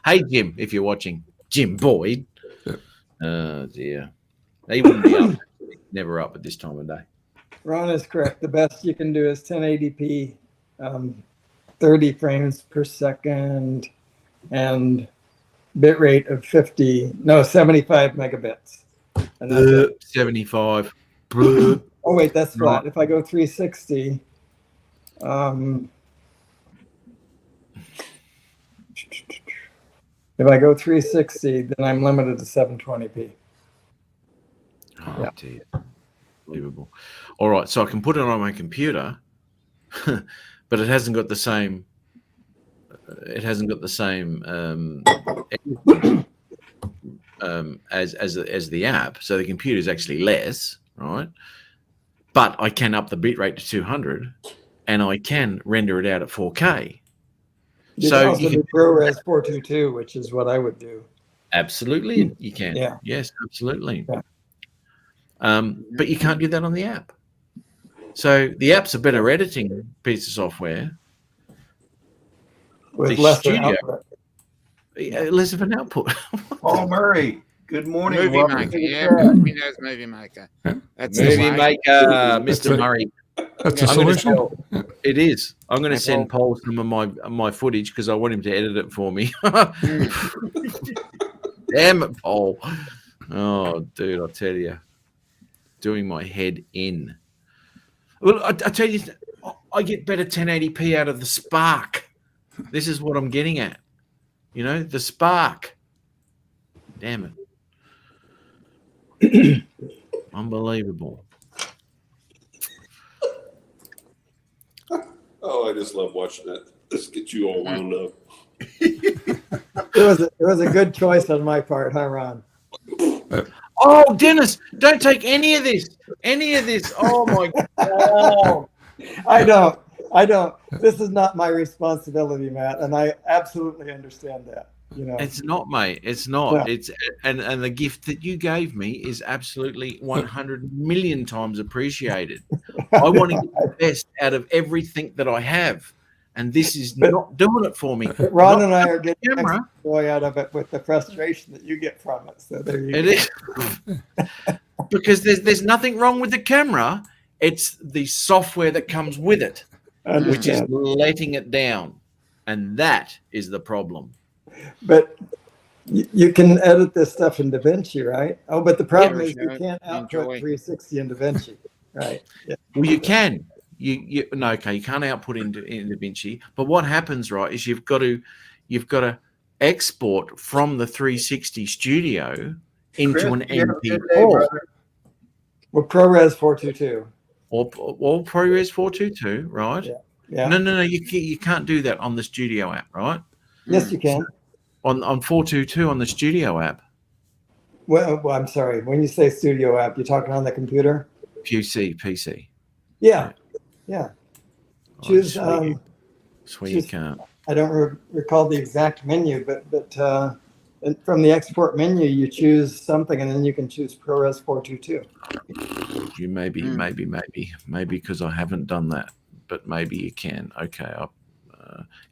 Hey Jim, if you're watching, Jim Boyd. Yep. Oh dear, he wouldn't be up. Never up at this time of day. Ron is correct. The best you can do is 1080p, 30 frames per second, and bit rate of 75 megabits. And that's 75. Oh wait, that's flat. If I go 360, if I go 360, then I'm limited to 720p. Oh dear, unbelievable. All right, so I can put it on my computer, but it hasn't got the same. It hasn't got the same as the app. So the computer is actually less, right? But I can up the bitrate to 200, and I can render it out at 4K. You can also do ProRes 422, which is what I would do. Absolutely, you can. Yeah. Yes, absolutely. Yeah. But you can't do that on the app. So the app's a better editing piece of software. With less output. Less of an output. Paul Murray, good morning. Movie Maker, yeah. Windows Movie Maker. That's Movie Maker, Mr. Murray. That's a solution. It is. I'm going to send Paul some of my footage because I want him to edit it for me. Damn it, Paul. Oh, dude, I'll tell you. Doing my head in. Well, I tell you, I get better 1080p out of the Spark. This is what I'm getting at. You know, the Spark. Damn it. Unbelievable. Oh, I just love watching that. This gets you all wound up. It was a good choice on my part, huh, Ron? Oh, Dennis, don't take any of this. Oh, my God. I don't. This is not my responsibility, Matt, and I absolutely understand that. You know, It's not, mate. It's not. Yeah. It's and the gift that you gave me is absolutely 100 million times appreciated. I want to get the best out of everything that I have, and this is not doing it for me. But Ron and I are getting extra joy out of it with the frustration that you get from it. So there you go. It is because there's nothing wrong with the camera. It's the software that comes with it, which is letting it down, and that is the problem. But you can edit this stuff in Da Vinci, right? Oh, but the problem is you can't output 360 in Da Vinci, right? Yeah. Well, you can. You can't output in Da Vinci. But what happens, right, is you've got to export from the 360 studio into Chris, an you have a good day, MP4 brother. Well, ProRes 422. or ProRes 422, right? Yeah. Yeah. No, you can't do that on the studio app, right? Yes, you can. On 422 on the studio app. Well, I'm sorry. When you say studio app, you're talking on the computer? PC. Yeah. Yeah. Choose. Swear you choose- can't. I don't recall the exact menu, but from the export menu, you choose something, and then you can choose ProRes 422. You maybe because I haven't done that, but maybe you can. Okay.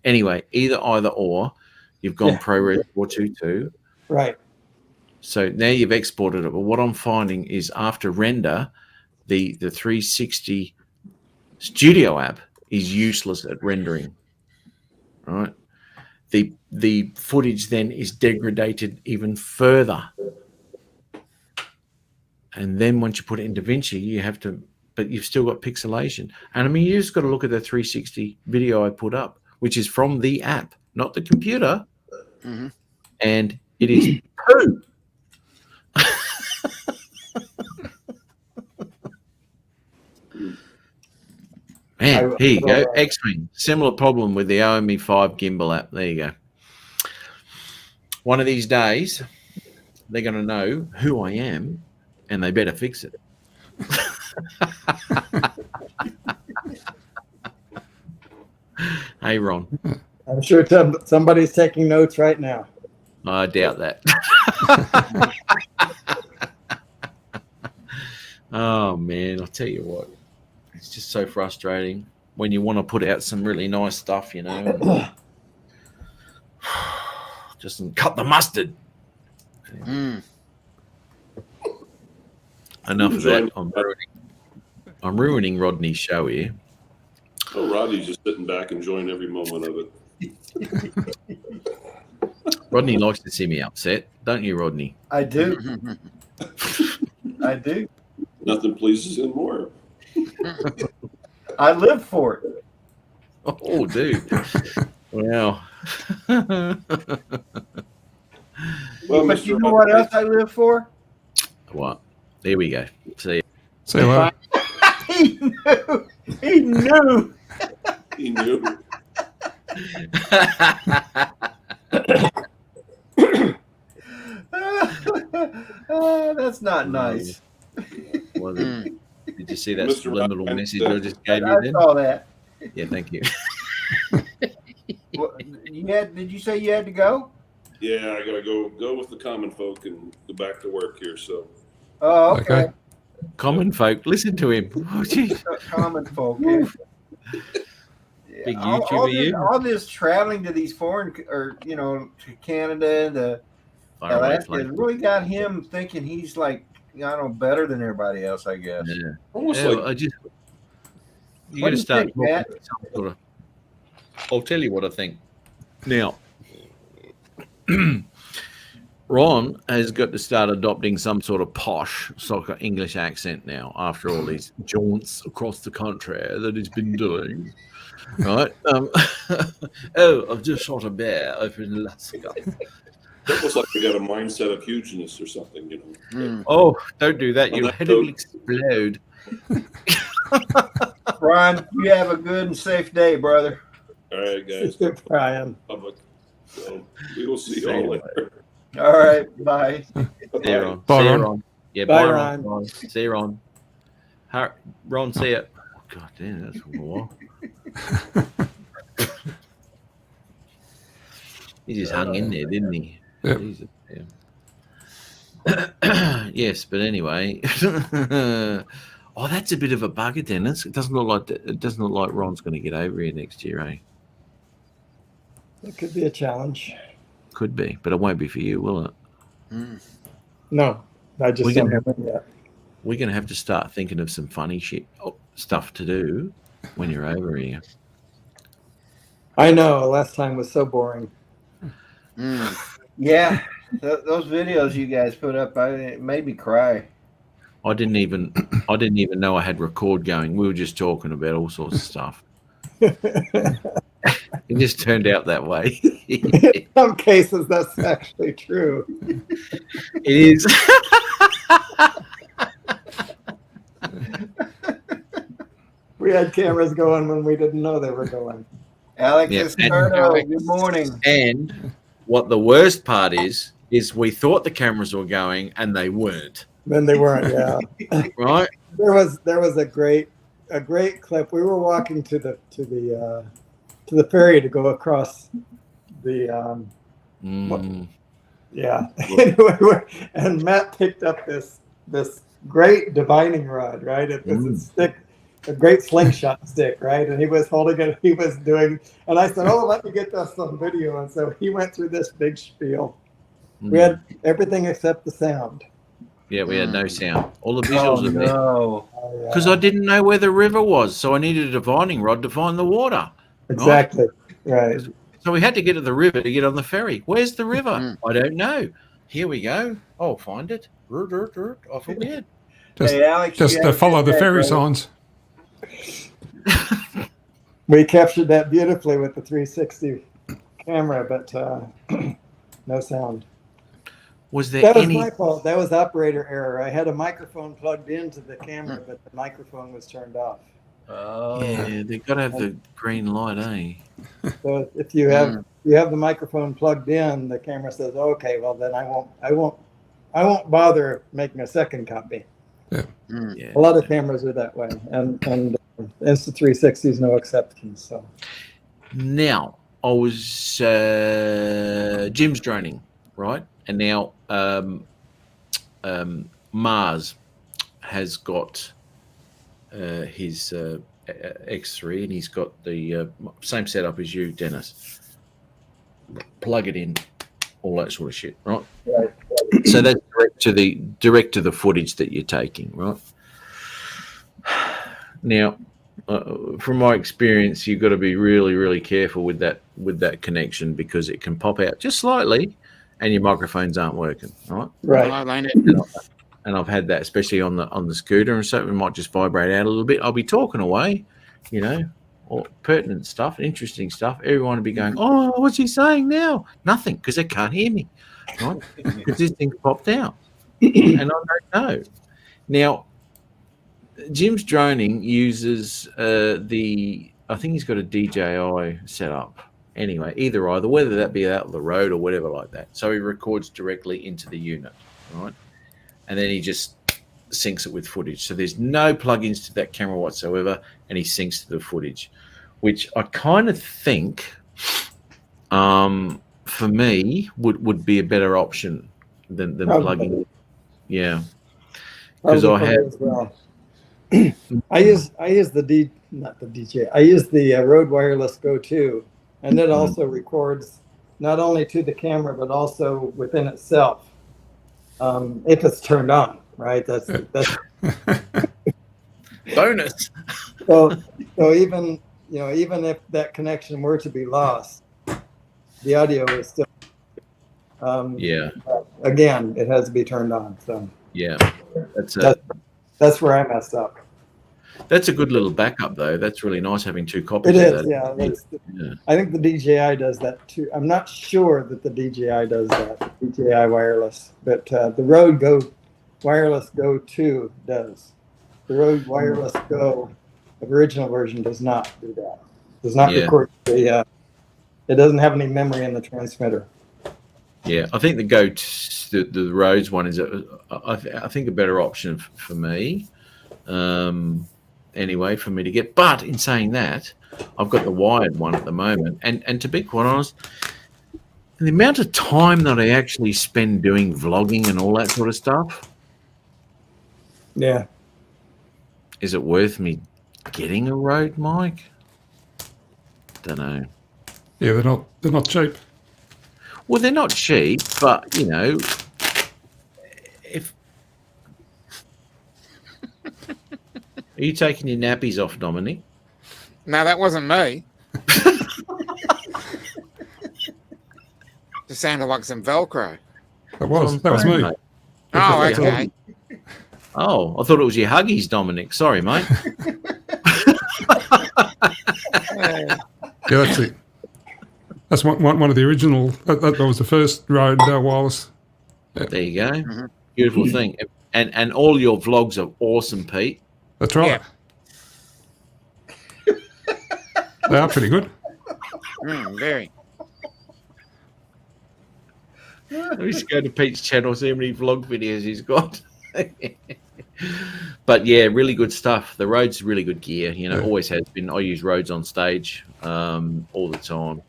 Anyway, either or, you've gone ProRes 422. Right. So now you've exported it. But what I'm finding is after render, the 360 studio app is useless at rendering. Right. The footage then is degraded even further. And then once you put it in DaVinci, you have to, but you've still got pixelation. And I mean, you just got to look at the 360 video I put up, which is from the app, not the computer. Mm-hmm. And it is poo. Man, here you go. X-Wing. Similar problem with the OME 5 gimbal app. There you go. One of these days, they're going to know who I am, and they better fix it. Hey, Ron. I'm sure somebody's taking notes right now. I doubt that. Oh, man, I'll tell you what. It's just so frustrating when you want to put out some really nice stuff, you know. Just cut the mustard. Enough of that. I'm ruining Rodney's show here. Oh, Rodney's just sitting back enjoying every moment of it. Rodney likes to see me upset, don't you, Rodney? I do. I do. Nothing pleases him more. I live for it. Oh, dude. Wow. Well, But you know what else I live for? What? There we go. See. Say hello. He knew. He knew. He knew. Oh, that's not nice. Well, did you see that Mr. subliminal Rodman message I just gave you I then? saw that. Yeah, thank you. Well, did you say you had to go? Yeah, I gotta go with the common folk and go back to work here. So. Oh, okay. Common folk, listen to him. Oh, geez. Common folk. Yeah. Big all YouTuber, this, you. all this traveling to these foreign, or to Canada, the Alaska, has really got him thinking he's like, better than everybody else, I guess. Yeah. Almost Yeah, like you What got do to you start think, Matt? talking some sort of. I'll tell you what I think. Now, Ron has got to start adopting some sort of posh soccer English accent now after all these jaunts across the country that he's been doing. Right? Oh, I've just shot a bear over in Alaska. almost like they got a mindset of hugeness or something, you know. Oh, don't do that. On Your that head will note- explode. Brian, you have a good and safe day, brother. All right, guys. Brian. Public. So we will see you all later. All right, bye. See you, Ron. Bye, See you, Ron. Ron. Yeah, Bye, bye, Ron. Ron. See you, Ron. Ron, see it. Oh, God damn, that's a while. He just hung in there, didn't he? Yep. Jesus, yeah. Yes, but anyway. Oh, that's a bit of a bugger, Dennis. It doesn't look like Ron's going to get over here next year, eh? It could be a challenge. Could be, but it won't be for you, will it? No, I just We don't can- have it yet. We're going to have to start thinking of some funny stuff to do when you're over here. I know. Last time was so boring. Yeah, those videos you guys put up, it made me cry. I didn't even know I had record going. We were just talking about all sorts of stuff. It just turned out that way. In some cases, that's actually true. It is. We had cameras going when we didn't know they were going. Alex Yeah, Escardo, good morning. And what the worst part is we thought the cameras were going and they weren't. Then they weren't. Yeah. Right. There was a great clip. We were walking to the ferry to go across the yeah. Anyway, and Matt picked up this great divining rod, right? It was a stick, a great slingshot stick, right? And he was holding it. He was doing, and I said, "Oh, let me get this on video." And so he went through this big spiel. We had everything except the sound. Yeah, we had no sound. All the visuals of there. Because I didn't know where the river was, so I needed a divining rod to find the water. Exactly. Right. So we had to get to the river to get on the ferry. Where's the river? I don't know. Here we go. I'll find it. Off we head. Just follow the ferry signs. We captured that beautifully with the 360 camera, but no sound. Was there That was any? my fault. That was operator error. I had a microphone plugged into the camera, but the microphone was turned off. Oh. Yeah, they've got to have the green light, eh? So if you have the microphone plugged in, the camera says, "Okay, well then I won't bother making a second copy." Yeah. Yeah. A lot of cameras are that way, and Insta360 is no exception. So Now I was Jim's droning, right? And now Mars has got his X3, and he's got the same setup as you, Dennis. Plug it in, all that sort of shit, right? So that's direct to the footage that you're taking, right? Now, from my experience, you've got to be really, really careful with that connection, because it can pop out just slightly, and your microphones aren't working, right? right. And I've had that, especially on the scooter, and so it might just vibrate out a little bit. I'll be talking away, or pertinent stuff, interesting stuff. Everyone will be going, "Oh, what's he saying now?" Nothing, because they can't hear me, right? Because this thing popped out, and I don't know. Now, Jim's droning uses I think he's got a DJI set up. Anyway, either, whether that be out on the road or whatever like that. So he records directly into the unit, right? And then he just syncs it with footage. So there's no plugins to that camera whatsoever, and he syncs to the footage, which I kind of think, for me, would be a better option than plugging. Yeah, because I have. Well. I use not the DJ. I use the Rode Wireless Go 2, and it also records not only to the camera but also within itself, if it's turned on. Right. That's bonus. So even if that connection were to be lost, the audio is still. Again, it has to be turned on. So yeah, that's where I messed up. That's a good little backup, though. That's really nice having two copies. It of is, that. yeah. I think the DJI does that too. I'm not sure that the DJI does that, DJI wireless, but the Rode Wireless Go 2 does. The Rode Wireless Go, the original version, does not do that. Does not record it doesn't have any memory in the transmitter. Yeah, I think the Rhodes one is I think a better option for me. Anyway, for me to get. But in saying that, I've got the wired one at the moment, and to be quite honest, the amount of time that I actually spend doing vlogging and all that sort of stuff, is it worth me getting a Rode mic? Don't know. Yeah, they're not cheap. Well, they're not cheap, but if. Are you taking your nappies off, Dominic? No, that wasn't me. Just sounded like some Velcro. That was me. Mate. Oh, okay. Oh, I thought it was your Huggies, Dominic. Sorry, mate. Yeah, that's it. That's one of the original. That was the first Rode wireless. Yeah. There you go. Beautiful thing. And all your vlogs are awesome, Pete. That's right. Yeah. They are pretty good. Very. We should go to Pete's channel, see how many vlog videos he's got. But yeah, really good stuff. The Rode's really good gear. You know, always has been. I use Rodes on stage all the time.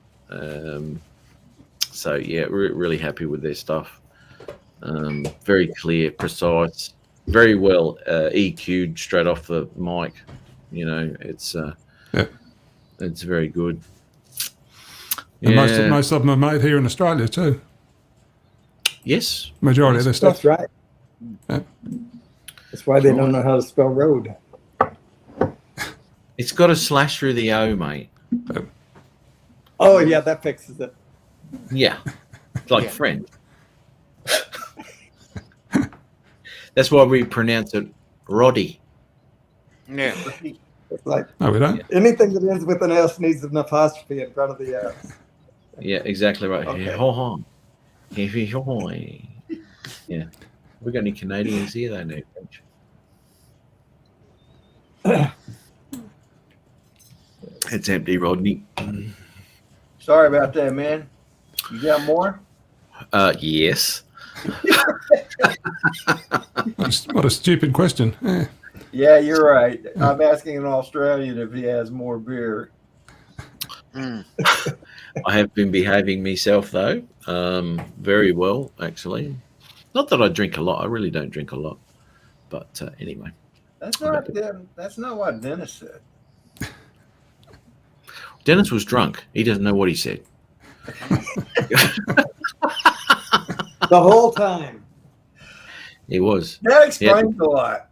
So yeah, we're really happy with their stuff. Very clear, precise, very well EQ'd straight off the mic. You know, it's very good. And most of them are made here in Australia too. Yes, majority of their stuff. That's right. Yeah. That's why they don't know how to spell road. It's got a slash through the O, mate. Oh yeah, that fixes it. Yeah, it's like friend. That's why we pronounce it Roddy. Yeah. It's like no, we don't. Anything that ends with an S needs an apostrophe in front of the S. Yeah, exactly right. Okay. Yeah. We got any Canadians here? They know French. It's empty, Rodney. Sorry about that, man. You got more? Yes. What a stupid question. Yeah. Yeah, you're right. I'm asking an Australian if he has more beer. I have been behaving myself though, very well actually. Not that I drink a lot. I really don't drink a lot. But anyway, That's not what Dennis said. Dennis was drunk. He doesn't know what he said. The whole time. He was. That explains a lot.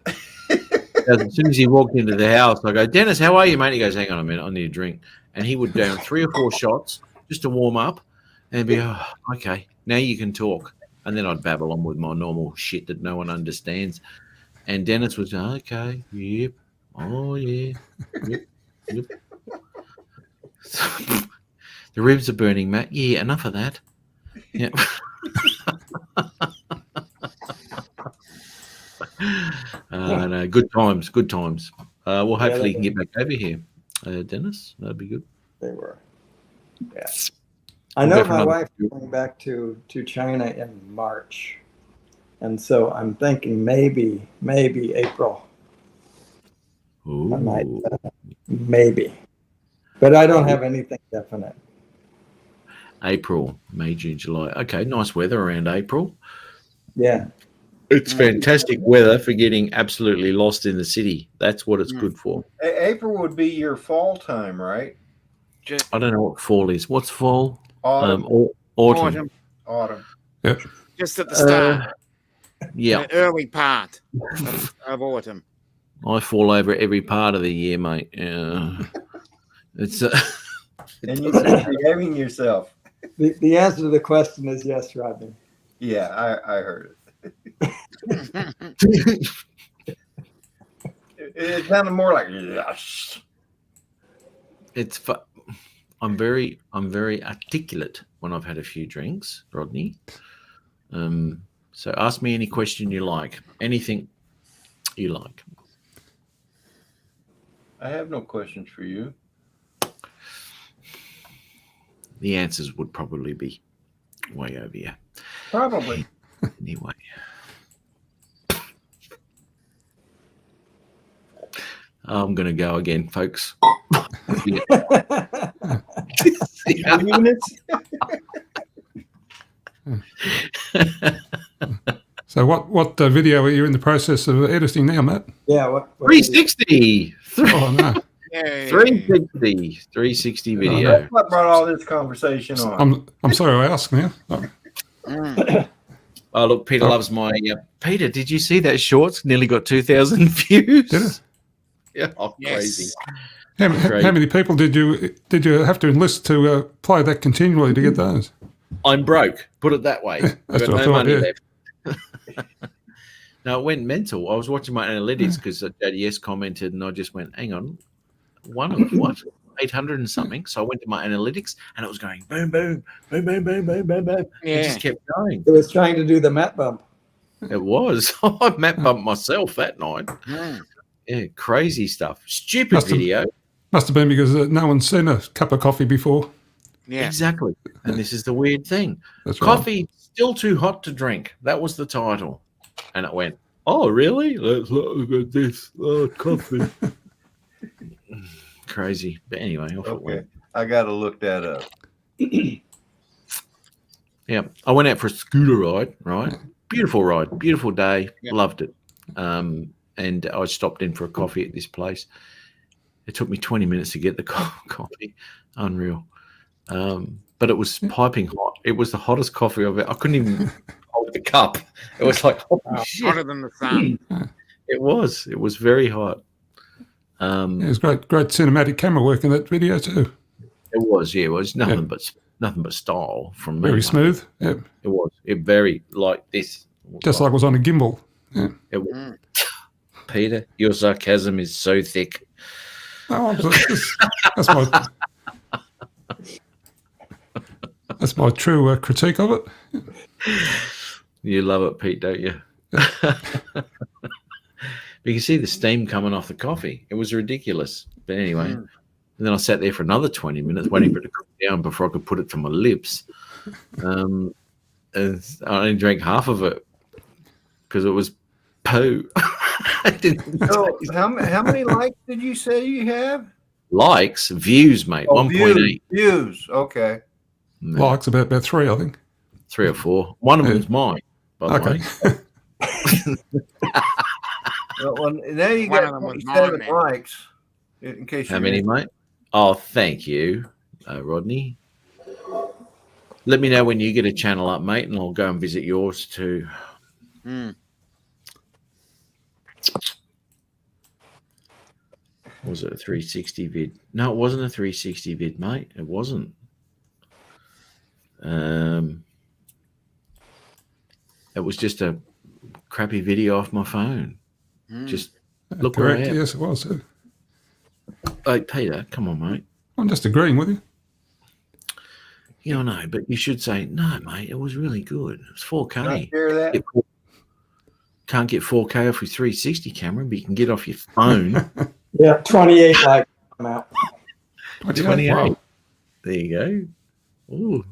As soon as he walked into the house, I go, Dennis, how are you, mate? He goes, hang on a minute, I need a drink. And he would down 3 or 4 shots just to warm up and be, oh, okay, now you can talk. And then I'd babble on with my normal shit that no one understands. And Dennis was, okay, yep, oh yeah, yep. The ribs are burning, Matt. Yeah, enough of that. Yeah. No, good times. Well, hopefully you can get back over here, Dennis. That'd be good. They were. Yeah. I know my wife is going back to China in March. And so I'm thinking maybe April. Ooh. I might, maybe. But I don't have anything definite. April, May, June, July. Okay, nice weather around April. Yeah. It's fantastic weather for getting absolutely lost in the city. That's what it's good for. April would be your fall time, right? I don't know what fall is. What's fall? Autumn. Autumn. Autumn. Yep. Just at the start. Yeah. The early part of autumn. I fall over every part of the year, mate. It's and you're behaving yourself. The answer to the question is yes, Rodney. Yeah, I heard it. It sounded more like yes. It's I'm very articulate when I've had a few drinks, Rodney. So ask me any question you like, anything you like. I have no questions for you. The answers would probably be way over here. Probably. Anyway. I'm going to go again, folks. So what video are you in the process of editing now, Matt? Yeah, what 360. Oh, no. 360 video. That's what brought all this conversation on. I'm sorry I asked now. Oh, look, Peter loves my... Peter, did you see that shorts? Nearly got 2,000 views. Did it? Yeah, crazy. How many people did you have to enlist to play that continually to get those? I'm broke. Put it that way. I've got no money left. No, it went mental. I was watching my analytics because JDS commented, and I just went, "Hang on, one of what?" 800 and something. So I went to my analytics, and it was going boom, boom, boom, boom, boom, boom, boom, boom. Yeah. It just kept going. It was trying to do the map bump. It was. I map bumped myself that night. Yeah, crazy stuff. Stupid video. Must have been because no one's seen a cup of coffee before. Yeah. Exactly. And this is the weird thing. That's Coffee still too hot to drink. That was the title. And it went, oh, really? Let's look at this. Oh, coffee. Crazy. But anyway, off it went. I got to look that up. Yeah. I went out for a scooter ride, right? Beautiful ride. Beautiful day. Yeah. Loved it. And I stopped in for a coffee at this place. It took me 20 minutes to get the coffee. Unreal. But it was piping hot. It was the hottest coffee I've ever. I couldn't even hold the cup. It was like Hotter than the sun. It was. It was very hot. It was great cinematic camera work in that video too. It was. Yeah, it was nothing but style from me. Very smooth. Yeah. It was. It very like this. Just like it was on a gimbal. Yeah. It was. Peter, your sarcasm is so thick. Oh, that's my true critique of it. You love it, Pete, don't you? You can see the steam coming off the coffee. It was ridiculous. But anyway, and then I sat there for another 20 minutes waiting for it to cool down before I could put it to my lips. And I only drank half of it because it was poo. So how many likes did you say you have? Likes, views, mate. 1.8 views. Okay. No. Likes about 3, I think. 3 or 4. One of them's mine, by the way. Well, now you got 27 likes. In case how many, mate? Oh, thank you, Rodney. Let me know when you get a channel up, mate, and I'll go and visit yours too. Was it a 360 vid? No, it wasn't a 360 vid, mate. It wasn't. It was just a crappy video off my phone. Just look correct. around. Yes, it was. Hey, Peter, come on, mate. I'm just agreeing with you. Yeah, I know, but you should say, no, mate, it was really good. It was 4K. Hear that? Can't get 4K off your 360 camera, but you can get off your phone. Yeah, 28 likes come out. 28. Wow. There you go. Ooh.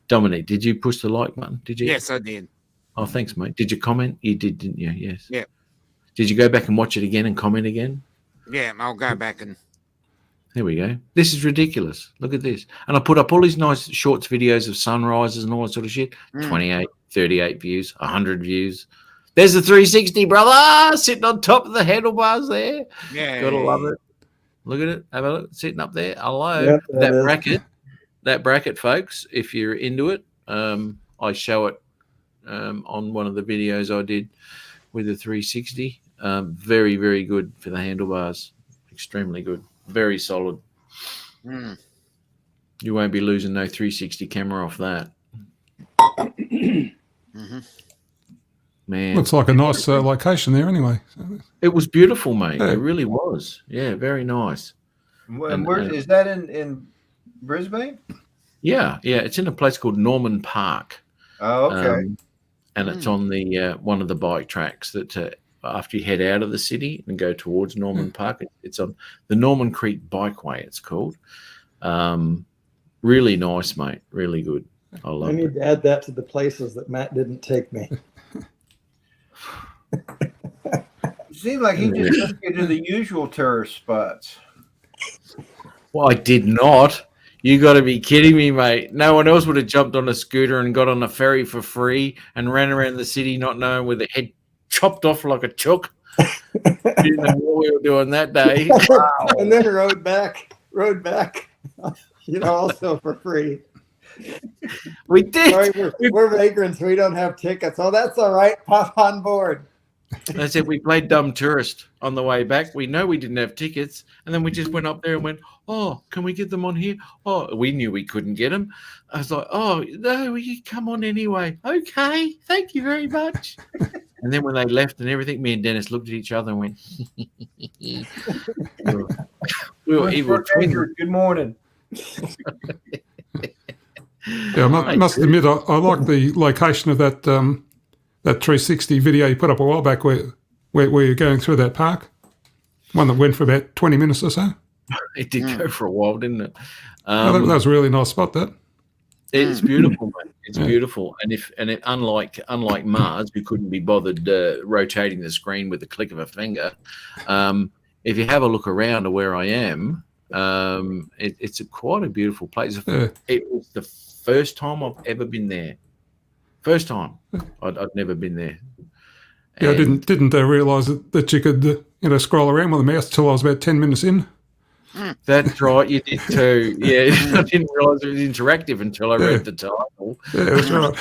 Dominic, did you push the like button? Did you? Yes, I did. Oh, thanks, mate. Did you comment? You did, didn't you? Yes. Yeah. Did you go back and watch it again and comment again? Yeah, I'll go back and. There we go. This is ridiculous. Look at this. And I put up all these nice shorts videos of sunrises and all that sort of shit. 28, 38 views, 100 views. There's the 360, brother, sitting on top of the handlebars there. Yeah. Gotta love it. Look at it. Have a look. Sitting up there. Hello. Yep, that bracket, folks, if you're into it, I show it on one of the videos I did with the 360. Very, very good for the handlebars. Extremely good. Very solid. You won't be losing no 360 camera off that. Man, Looks like a nice location there anyway. it was beautiful, mate. Yeah. It really was. Yeah, very nice. And where is that in Brisbane? Yeah. It's in a place called Norman Park. Oh, okay. And it's on the one of the bike tracks that after you head out of the city and go towards Norman Park, it's on the Norman Creek Bikeway, it's called. Really nice, mate. Really good. I love it. I need to add that to the places that Matt didn't take me. It seems like he just took you to the usual tourist spots. Well, I did not. You got to be kidding me, mate. No one else would have jumped on a scooter and got on a ferry for free and ran around the city not knowing with their head chopped off like a chook. Didn't know what we were doing that day. Wow. And then rode back, also for free. We did. Sorry, we're vagrants. We don't have tickets. Oh, that's all right. Pop on board. I said we played dumb tourist on the way back. We know we didn't have tickets, and then we just went up there and went, "Oh, can we get them on here?" Oh, we knew we couldn't get them. I was like, "Oh no, you come on anyway." Okay, thank you very much. And then when they left and everything, me and Dennis looked at each other and went, We were evil twins. Good morning. Yeah, I must admit, I like the location of that that 360 video you put up a while back where you're going through that park. One that went for about 20 minutes or so. It did go for a while, didn't it? That was a really nice spot, that. It's beautiful, mate. It's beautiful. And unlike Mars, who couldn't be bothered rotating the screen with the click of a finger, if you have a look around to where I am, it's quite a beautiful place. Yeah. It was the first time I've ever been there. First time. I'd never been there. Yeah, I didn't realise that you could scroll around with a mouse until I was about 10 minutes in. That's right, you did too. Yeah, I didn't realise it was interactive until I read the title. Yeah, that's right.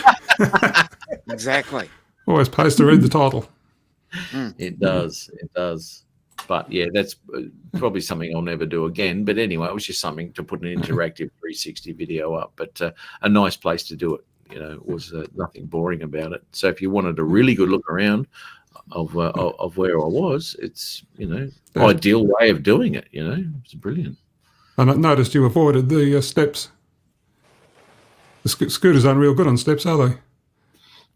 Exactly. Always pays to read the title. It does. But yeah, that's probably something I'll never do again. But anyway, it was just something to put an interactive 360 video up. But a nice place to do it. It was nothing boring about it. So if you wanted a really good look around of where I was, it's ideal way of doing it. It's brilliant. And I noticed you avoided the steps. The scooters aren't real good on steps, are they?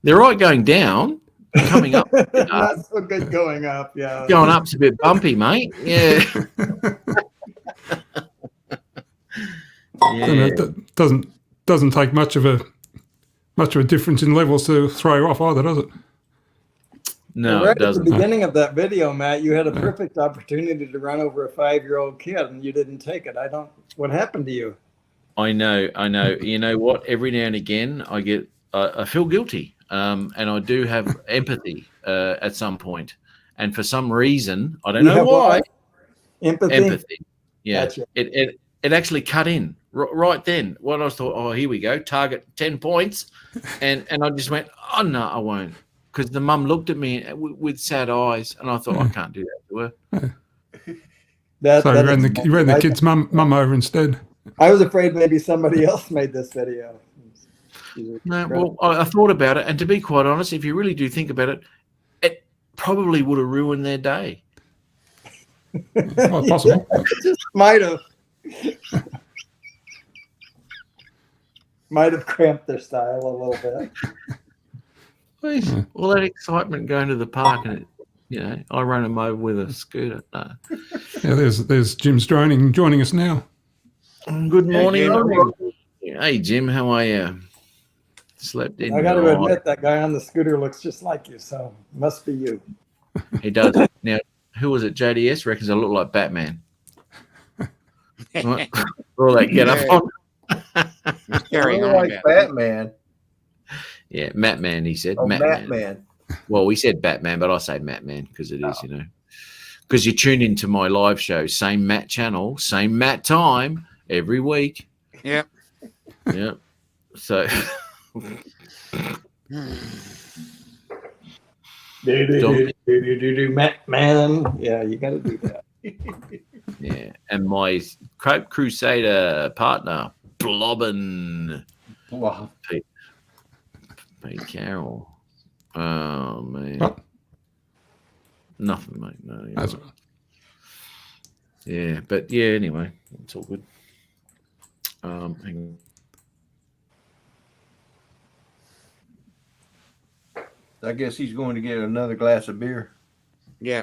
They're right going down. Coming up, not so good going up. Yeah, going up's a bit bumpy, mate. Yeah. It doesn't take much of a difference in levels to throw you off either, does it? No, right it doesn't. At the beginning of that video, Matt, you had a perfect opportunity to run over a 5-year-old kid, and you didn't take it. What happened to you? I know. You know what? Every now and again, I feel guilty. And I do have empathy at some point. And for some reason, I don't know why. Empathy. Yeah. Gotcha. It actually cut in right then. When I thought, oh, here we go, target 10 points. And I just went, oh, no, I won't. Because the mum looked at me with sad eyes, and I thought, I can't do that to her. So you ran the kid's mum over instead. I was afraid maybe somebody else made this video. No, well, I thought about it, and to be quite honest, if you really do think about it, it probably would have ruined their day. Possible. Just might have cramped their style a little bit. All that excitement going to the park, and I run them over with a scooter. No. Yeah, there's Jim's joining us now. Good morning. Hey, Jim, how are you? Slept in. I got to admit, that guy on the scooter looks just like you, so must be you. He does. Now, who was it? JDS reckons I look like Batman. All that get up on. Carrying on like Batman. Yeah, Matman, he said. Oh, Matman. Well, we said Batman, but I say Matman because it is, Because you tune into my live show, same Matt channel, same Matt time every week. Yep. Yep. So. Matman. Yeah, you got to do that. Yeah, and my Cope Crusader partner, Blobbin. Wow. Pete Carroll. Oh, man. What? Nothing, mate. No. That's right. Yeah, but yeah, anyway, it's all good. Hang on. I guess he's going to get another glass of beer. Yeah.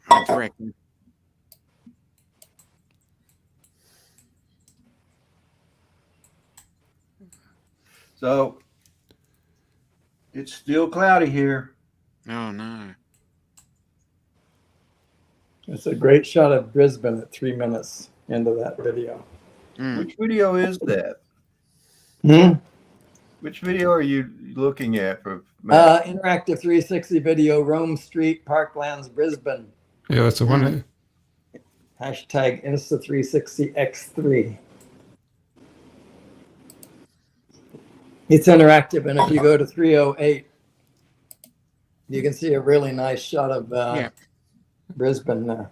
That's correct. So it's still cloudy here. Oh, no. It's a great shot of Brisbane at 3 minutes into that video. Which video is that? Which video are you looking at? Interactive 360 video, Rome Street, Parklands, Brisbane. Yeah, that's the one. Hashtag Insta360X3. It's interactive, and if you go to 308, you can see a really nice shot of Brisbane there.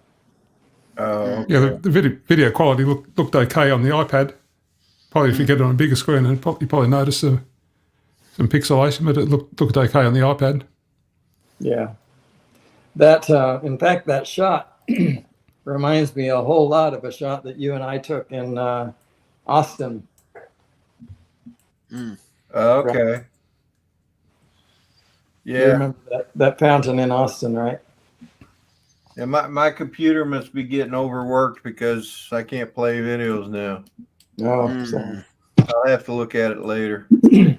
Okay. Yeah, the video quality looked okay on the iPad. Probably if you get it on a bigger screen, you probably notice some pixelation, but it looked okay on the iPad. Yeah. That in fact, that shot reminds me a whole lot of a shot that you and I took in Austin. Okay. You Yeah. remember that fountain in Austin, right? Yeah, my computer must be getting overworked because I can't play videos now. No, so. I'll have to look at it later. Yeah,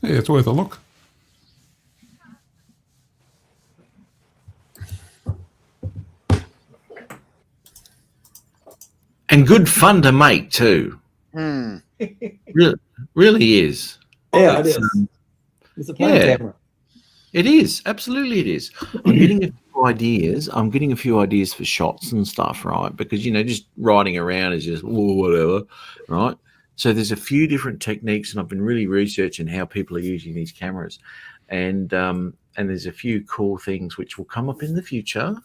it's worth a look. And good fun to make too. Really is. Yeah, it is. It's a fun camera. It is. Absolutely it is. I'm getting a few ideas. I'm getting a few ideas for shots and stuff, right? Because, just riding around is just whatever, right? So there's a few different techniques, and I've been really researching how people are using these cameras. And there's a few cool things which will come up in the future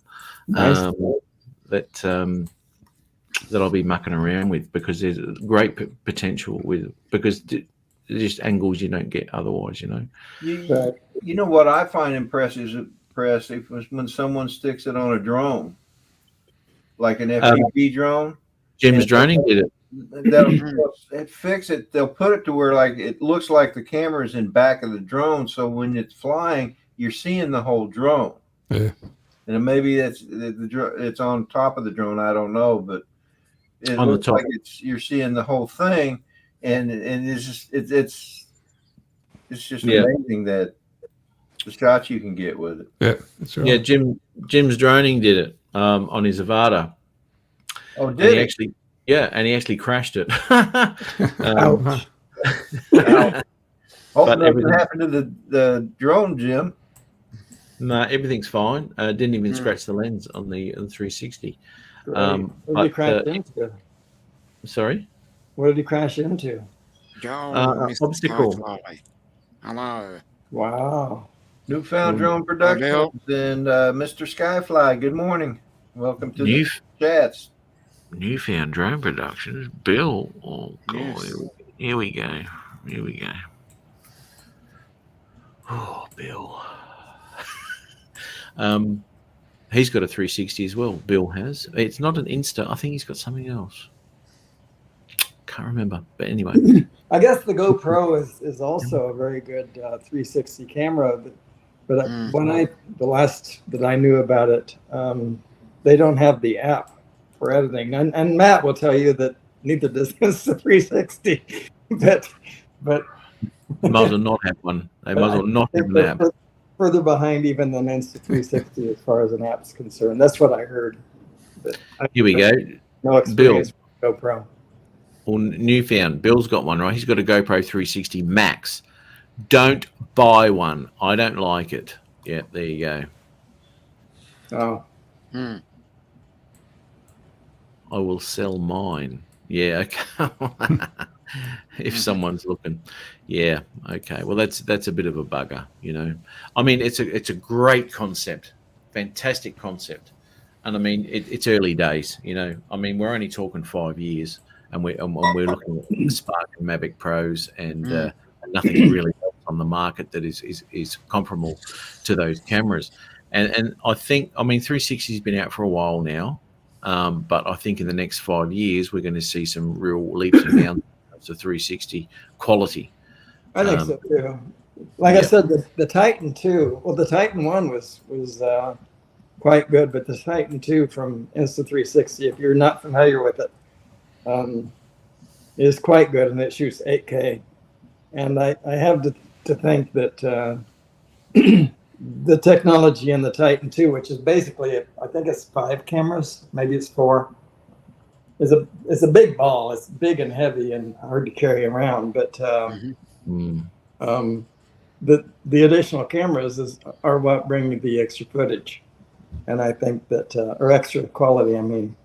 that I'll be mucking around with, because there's great potential because they're just angles you don't get otherwise, You know what I find impressive was when someone sticks it on a drone, like an FPV drone. Jim's droning did it. They'll fix it. They'll put it to where like it looks like the camera is in back of the drone, so when it's flying, you're seeing the whole drone. Yeah. And maybe it's on top of the drone. I don't know, but it on looks the top. like you're seeing the whole thing, and it's just amazing that the shots you can get with it. Yeah, that's right. Yeah, Jim's droning did it on his Avata. Oh, did he? Actually? Yeah, and he actually crashed it. Ouch. Hope nothing happened to the drone, Jim. No, everything's fine. Didn't even scratch the lens on the 360. What did he crash into? Sorry? What did he crash into? Obstacle. Hello. Wow. Newfound Drone Productions and Mr. Skyfly. Good morning. Welcome to the chats. Newfound Drone Productions. Bill. Oh, God. Yes. Here we go. Oh, Bill. He's got a 360 as well. Bill has. It's not an Insta. I think he's got something else. Can't remember. But anyway. I guess the GoPro is also a very good 360 camera. But the last that I knew about it, they don't have the app for editing. And Matt will tell you that neither does the 360. but They might as well not have one. They might as well not have an app. Further behind even than Insta360 as far as an app's concerned. That's what I heard. Here we go. No experience with GoPro. Well, Newfound. Bill's got one, right? He's got a GoPro 360 Max. Don't buy one. I don't like it. Yeah, there you go. Oh. I will sell mine. Yeah, okay. If someone's looking. Yeah, okay. Well, that's a bit of a bugger, I mean, it's a great concept, fantastic concept, and I mean, it's early days, I mean, we're only talking 5 years, and we're looking at the Spark and Mavic Pros, and nothing really else on the market that is comparable to those cameras, and I think, I mean, 360 has been out for a while now, but I think in the next 5 years we're going to see some real leaps and bounds of 360 quality. I think so too. Like I said, the Titan 2, well, the Titan 1 was quite good, but the Titan 2 from Insta360, if you're not familiar with it, is quite good, and it shoots 8K. And I have to think that the technology in the Titan 2, which is basically, I think it's 5 cameras, maybe it's 4, is a big ball. It's big and heavy and hard to carry around, but the additional cameras are what bring me the extra footage, and I think that or extra quality. I mean,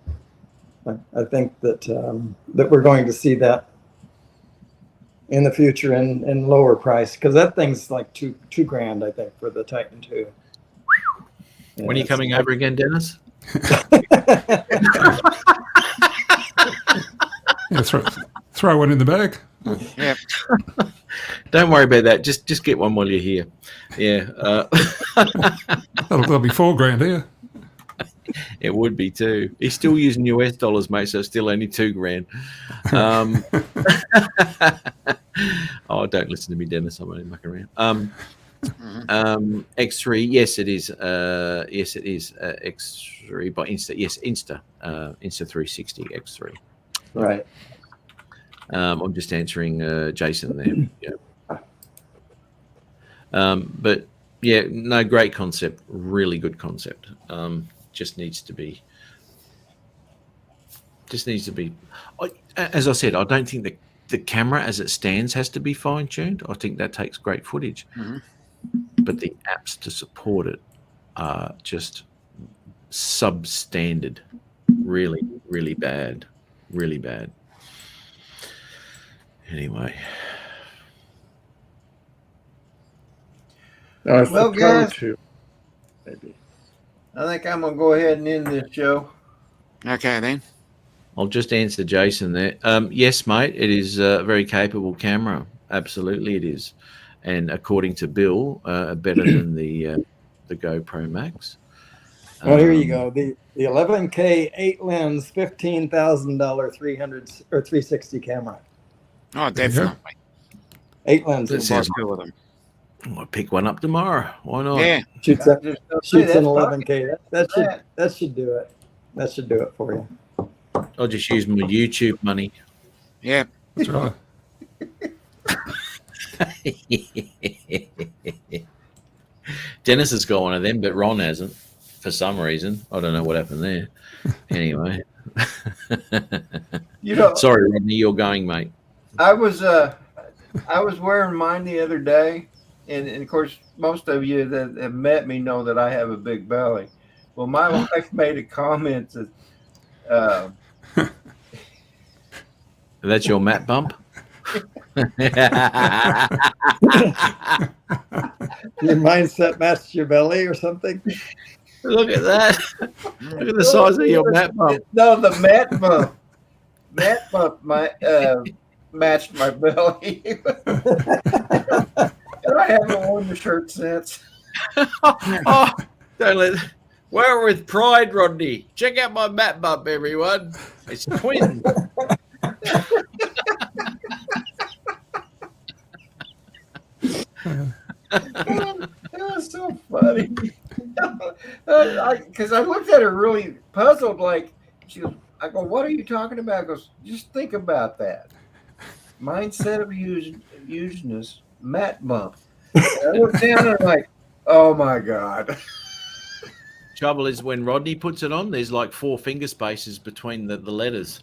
I think that that we're going to see that in the future in lower price, because that thing's like two grand, I think, for the Titan 2. When are you coming over again, Dennis? Yeah, throw one in the bag. Yeah. Don't worry about that. Just get one while you're here. Yeah. That'll be $4 grand here. It would be too. He's still using US dollars, mate, so it's still only $2,000. Oh, don't listen to me, Dennis. I'm only mucking around. X3, yes, it is. Yes, it is X3 by Insta. Yes, Insta 360 X3. Right. I'm just answering Jason there. Yeah. But yeah, no, great concept. Really good concept. Just needs to be. As I said, I don't think that the camera as it stands has to be fine tuned. I think that takes great footage. But the apps to support it are just substandard. Really, really bad. Really bad. Anyway. Well, guys, maybe. I think I'm going to go ahead and end this show. Okay, then. I'll just answer Jason there. Yes, mate, it is a very capable camera. Absolutely, it is. And according to Bill, better than the GoPro Max. Well, here you go. The 11K 8-lens, $15,000 300 or 360 camera. Oh, definitely. 8 lenses. That sounds cool with them. I'll pick one up tomorrow. Why not? Yeah. Shoots an 11K. That should do it. That should do it for you. I'll just use my YouTube money. Yeah. That's right. Dennis has got one of them, but Ron hasn't for some reason. I don't know what happened there. Anyway. Sorry, Rodney, you're going, mate. I was wearing mine the other day, and of course, most of you that have met me know that I have a big belly. Well, my wife made a comment that that's your mat bump. Your mindset matched your belly or something. Look at that. Look at the size of your mat bump. No, the mat bump. Mat bump matched my belly. And I haven't worn the shirt since. Oh, don't let. Wear it with pride, Rodney. Check out my mat bump, everyone. It's twins. It was so funny because I looked at her really puzzled, like she goes, I go, what are you talking about? She goes, just think about that mindset of useness, mat bump. And I looked down and I'm like, oh my god. Trouble is when Rodney puts it on, there's like 4 finger spaces between the letters.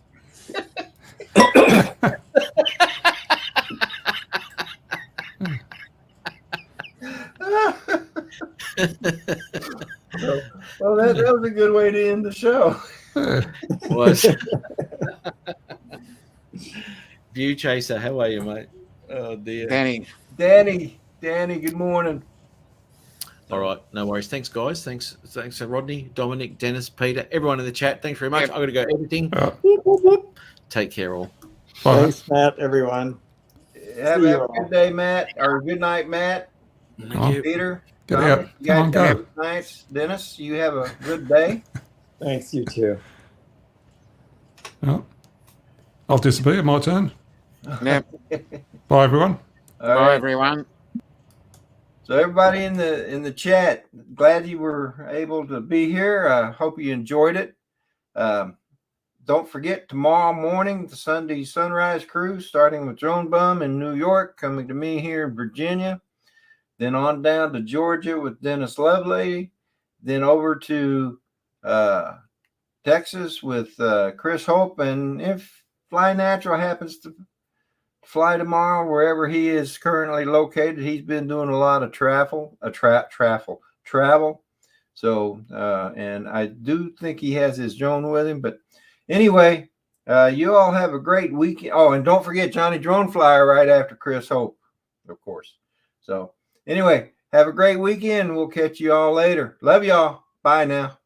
Well, that was a good way to end the show. Was. View Chaser, how are you, mate? Oh dear. Danny, good morning. All right, no worries. Thanks, guys. Thanks, Rodney, Dominic, Dennis, Peter, everyone in the chat. Thanks very much. I've got to go editing. Whoop, whoop, whoop. Take care, all. Thanks, Matt. Everyone. Have a good day, Matt, or good night, Matt. Thank you. Peter. Get out. You guys have a nice. Dennis, you have a good day. Thanks, you too. Oh, I'll disappear. My turn. Yeah. Bye, everyone. Bye, everyone. So everybody in the chat, glad you were able to be here. I hope you enjoyed it. Don't forget tomorrow morning, the Sunday Sunrise Cruise, starting with Drone Bum in New York, coming to me here in Virginia. Then on down to Georgia with Dennis Lovelady. Then over to Texas with Chris Hope. And if Fly Natural happens to fly tomorrow, wherever he is currently located, he's been doing a lot of travel. So, and I do think he has his drone with him. But anyway, you all have a great weekend. Oh, and don't forget Johnny Drone Flyer right after Chris Hope, of course. So anyway, have a great weekend. We'll catch you all later. Love y'all. Bye now.